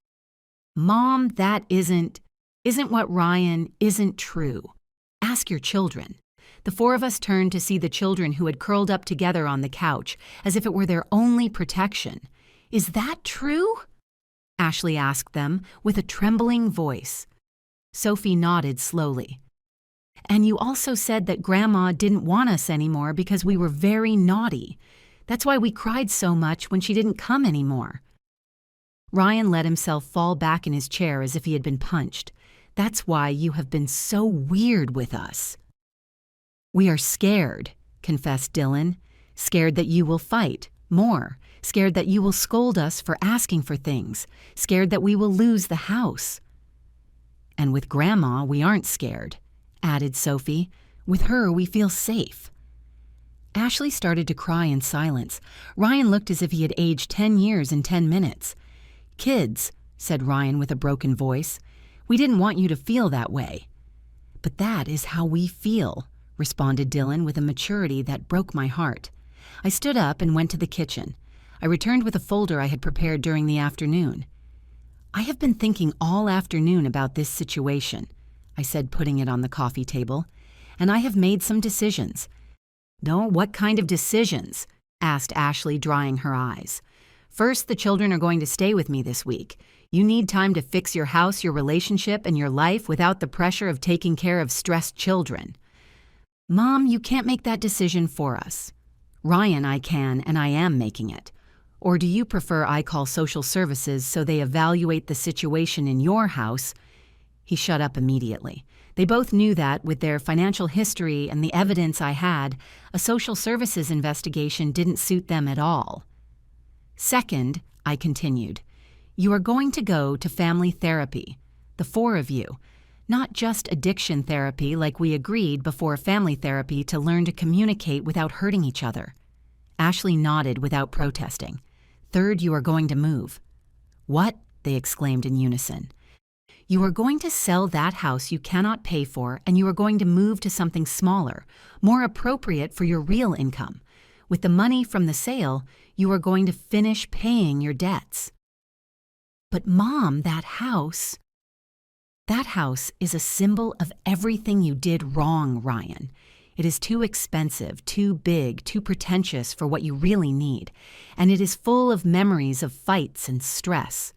"Mom, that isn't what Ryan isn't true. Ask your children." The 4 of us turned to see the children who had curled up together on the couch as if it were their only protection. "Is that true?" Ashley asked them with a trembling voice. Sophie nodded slowly. "And you also said that Grandma didn't want us anymore because we were very naughty. That's why we cried so much when she didn't come anymore." Ryan let himself fall back in his chair as if he had been punched. "That's why you have been so weird with us." "We are scared," confessed Dylan. Scared that you will fight, more. Scared that you will scold us for asking for things. Scared that we will lose the house. And with Grandma, we aren't scared, added Sophie. With her, we feel safe. Ashley started to cry in silence. Ryan looked as if he had aged 10 years in 10 minutes. Kids, said Ryan with a broken voice, we didn't want you to feel that way. But that is how we feel, responded Dylan with a maturity that broke my heart. I stood up and went to the kitchen. I returned with a folder I had prepared during the afternoon. I have been thinking all afternoon about this situation, I said, putting it on the coffee table, and I have made some decisions. No, what kind of decisions? Asked Ashley, drying her eyes. First, the children are going to stay with me this week. You need time to fix your house, your relationship, and your life without the pressure of taking care of stressed children. Mom, you can't make that decision for us. Ryan, I can, and I am making it. Or do you prefer I call social services so they evaluate the situation in your house? He shut up immediately. They both knew that, with their financial history and the evidence I had, a social services investigation didn't suit them at all. Second, I continued, you are going to go to family therapy, the four of you. Not just addiction therapy like we agreed before family therapy to learn to communicate without hurting each other. Ashley nodded without protesting. Third, you are going to move. What? They exclaimed in unison. You are going to sell that house you cannot pay for, and you are going to move to something smaller, more appropriate for your real income. With the money from the sale, you are going to finish paying your debts. But Mom, that house is a symbol of everything you did wrong, Ryan. It is too expensive, too big, too pretentious for what you really need, and it is full of memories of fights and stress.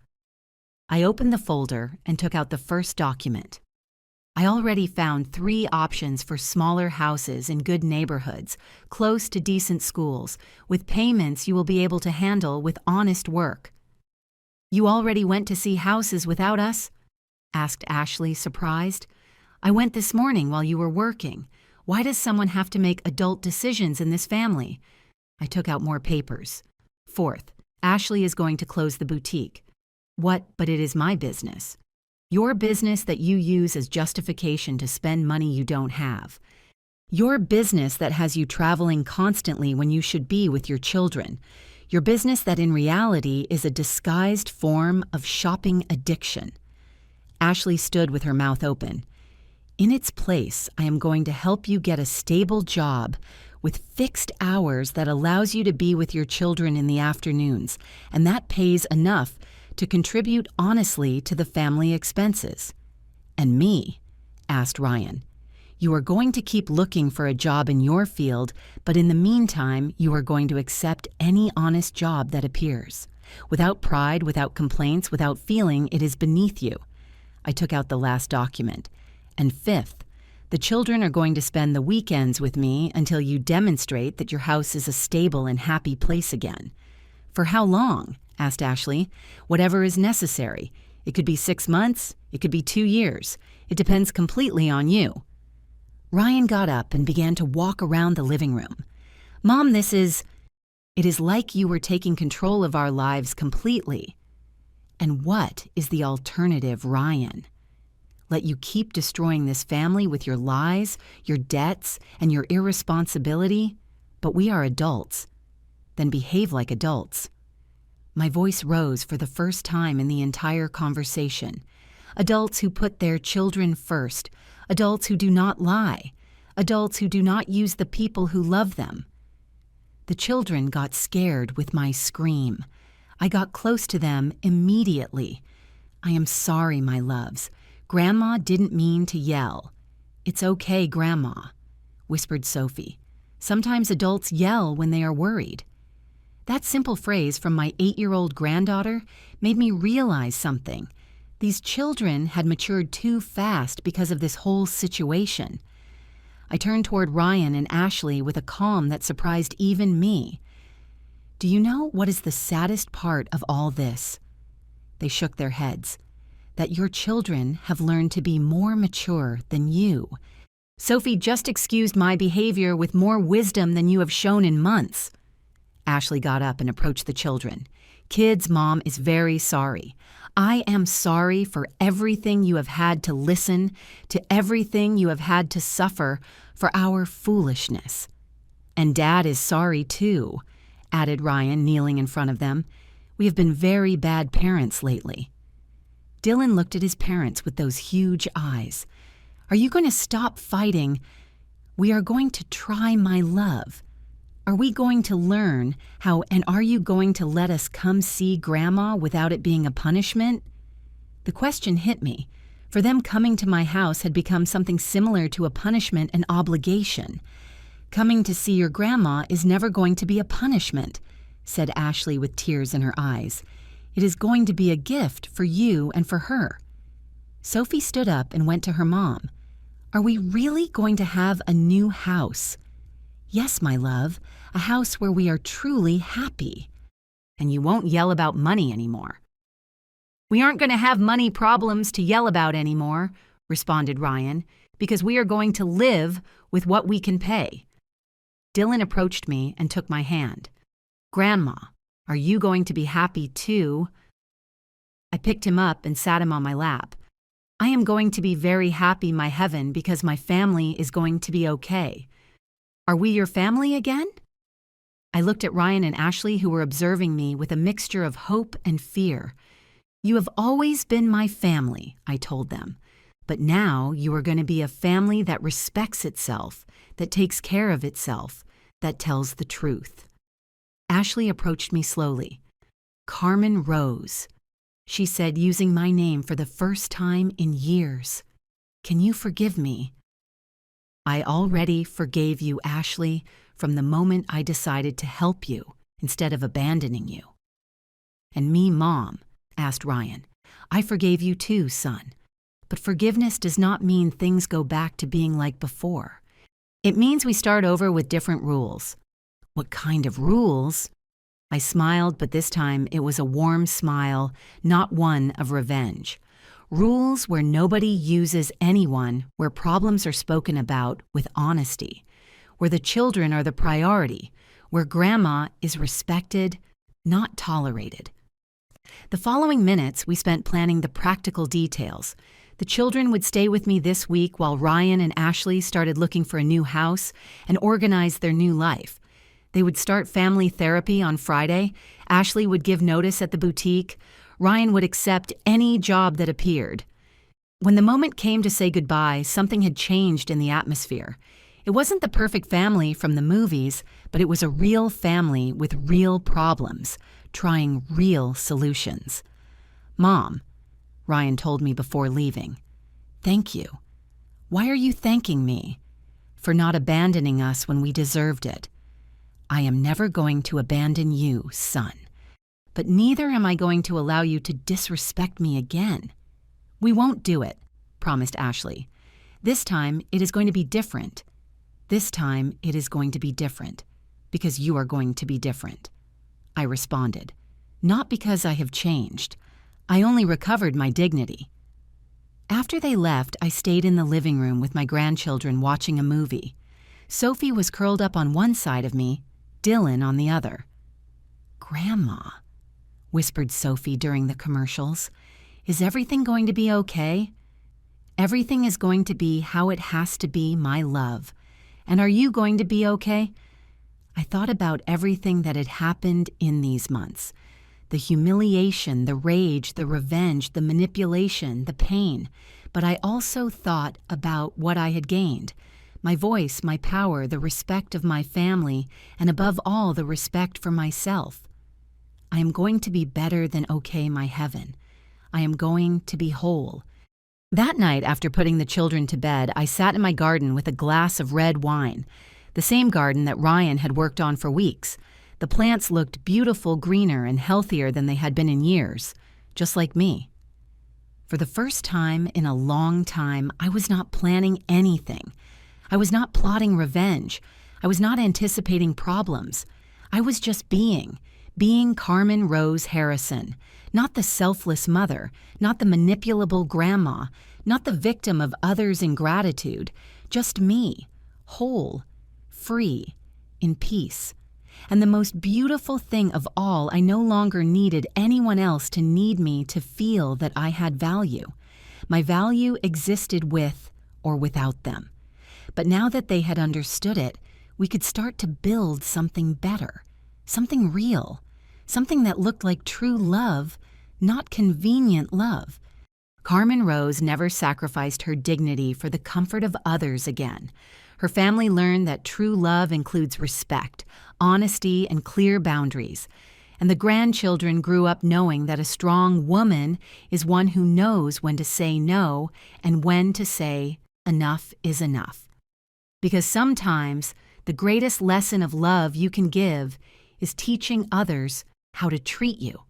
I opened the folder and took out the first document. I already found 3 options for smaller houses in good neighborhoods, close to decent schools, with payments you will be able to handle with honest work. You already went to see houses without us? Asked Ashley, surprised. I went this morning while you were working. Why does someone have to make adult decisions in this family? I took out more papers. Fourth, Ashley is going to close the boutique. What, but it is my business. Your business that you use as justification to spend money you don't have. Your business that has you traveling constantly when you should be with your children. Your business that in reality is a disguised form of shopping addiction. Ashley stood with her mouth open. In its place, I am going to help you get a stable job with fixed hours that allows you to be with your children in the afternoons, and that pays enough to contribute honestly to the family expenses. And me? Asked Ryan. You are going to keep looking for a job in your field, but in the meantime, you are going to accept any honest job that appears. Without pride, without complaints, without feeling it is beneath you. I took out the last document. And fifth, the children are going to spend the weekends with me until you demonstrate that your house is a stable and happy place again. For how long? Asked Ashley. Whatever is necessary. It could be 6 months. It could be 2 years. It depends completely on you. Ryan got up and began to walk around the living room. Mom, it is like you were taking control of our lives completely. And what is the alternative, Ryan? Let you keep destroying this family with your lies, your debts, and your irresponsibility? But we are adults. Then behave like adults. My voice rose for the first time in the entire conversation. Adults who put their children first. Adults who do not lie. Adults who do not use the people who love them. The children got scared with my scream. I got close to them immediately. I am sorry, my loves. Grandma didn't mean to yell. It's okay, Grandma, whispered Sophie. Sometimes adults yell when they are worried. That simple phrase from my 8-year-old granddaughter made me realize something. These children had matured too fast because of this whole situation. I turned toward Ryan and Ashley with a calm that surprised even me. Do you know what is the saddest part of all this? They shook their heads. That your children have learned to be more mature than you. Sophie just excused my behavior with more wisdom than you have shown in months. Ashley got up and approached the children. Kids, Mom is very sorry. I am sorry for everything you have had to listen, to everything you have had to suffer for our foolishness. And Dad is sorry too, added Ryan, kneeling in front of them. We have been very bad parents lately. Dylan looked at his parents with those huge eyes. Are you going to stop fighting? We are going to try, my love. Are we going to learn how, and are you going to let us come see Grandma without it being a punishment? The question hit me, for them coming to my house had become something similar to a punishment and obligation. Coming to see your grandma is never going to be a punishment, said Ashley with tears in her eyes. It is going to be a gift for you and for her. Sophie stood up and went to her mom. Are we really going to have a new house? Yes, my love, a house where we are truly happy. And you won't yell about money anymore. We aren't going to have money problems to yell about anymore, responded Ryan, because we are going to live with what we can pay. Dylan approached me and took my hand. Grandma, are you going to be happy too? I picked him up and sat him on my lap. I am going to be very happy, my heaven, because my family is going to be okay. Are we your family again? I looked at Ryan and Ashley, who were observing me with a mixture of hope and fear. You have always been my family, I told them. But now you are going to be a family that respects itself, that takes care of itself, that tells the truth. Ashley approached me slowly. Carmen Rose, she said, using my name for the first time in years. Can you forgive me? I already forgave you, Ashley, from the moment I decided to help you instead of abandoning you. And me, Mom, asked Ryan. I forgave you too, son. But forgiveness does not mean things go back to being like before. It means we start over with different rules. What kind of rules? I smiled, but this time it was a warm smile, not one of revenge. Rules where nobody uses anyone, where problems are spoken about with honesty, where the children are the priority, where Grandma is respected, not tolerated. The following minutes we spent planning the practical details. The children would stay with me this week while Ryan and Ashley started looking for a new house and organized their new life. They would start family therapy on Friday. Ashley would give notice at the boutique. Ryan would accept any job that appeared. When the moment came to say goodbye, something had changed in the atmosphere. It wasn't the perfect family from the movies, but it was a real family with real problems, trying real solutions. Mom, Ryan told me before leaving, thank you. Why are you thanking me? For not abandoning us when we deserved it. I am never going to abandon you, son. But neither am I going to allow you to disrespect me again. We won't do it, promised Ashley. This time, it is going to be different. This time, it is going to be different, because you are going to be different. I responded, not because I have changed. I only recovered my dignity. After they left, I stayed in the living room with my grandchildren watching a movie. Sophie was curled up on one side of me, Dylan on the other. Grandma, whispered Sophie during the commercials, is everything going to be okay? Everything is going to be how it has to be, my love. And are you going to be okay? I thought about everything that had happened in these months. The humiliation, the rage, the revenge, the manipulation, the pain. But I also thought about what I had gained. My voice, my power, the respect of my family, and above all, the respect for myself. I am going to be better than okay, my heaven. I am going to be whole. That night, after putting the children to bed, I sat in my garden with a glass of red wine, the same garden that Ryan had worked on for weeks. The plants looked beautiful, greener, and healthier than they had been in years, just like me. For the first time in a long time, I was not planning anything. I was not plotting revenge. I was not anticipating problems. I was just being Carmen Rose Harrison, not the selfless mother, not the manipulable grandma, not the victim of others' ingratitude, Just me, whole, free, in peace. And the most beautiful thing of all, I no longer needed anyone else to need me to feel that I had value. My value existed with or without them. But now that they had understood it, we could start to build something better, something real, something that looked like true love, not convenient love. Carmen Rose never sacrificed her dignity for the comfort of others again. Her family learned that true love includes respect, honesty, and clear boundaries. And the grandchildren grew up knowing that a strong woman is one who knows when to say no and when to say enough is enough. Because sometimes the greatest lesson of love you can give is teaching others how to treat you.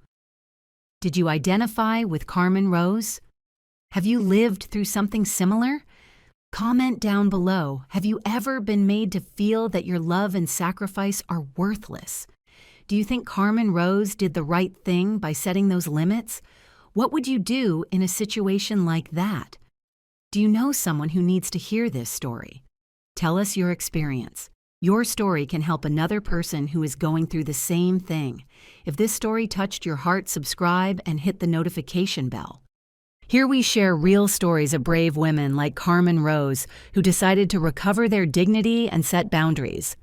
Did you identify with Carmen Rose? Have you lived through something similar? Comment down below. Have you ever been made to feel that your love and sacrifice are worthless? Do you think Carmen Rose did the right thing by setting those limits? What would you do in a situation like that? Do you know someone who needs to hear this story? Tell us your experience. Your story can help another person who is going through the same thing. If this story touched your heart, subscribe and hit the notification bell. Here we share real stories of brave women like Carmen Rose who decided to recover their dignity and set boundaries.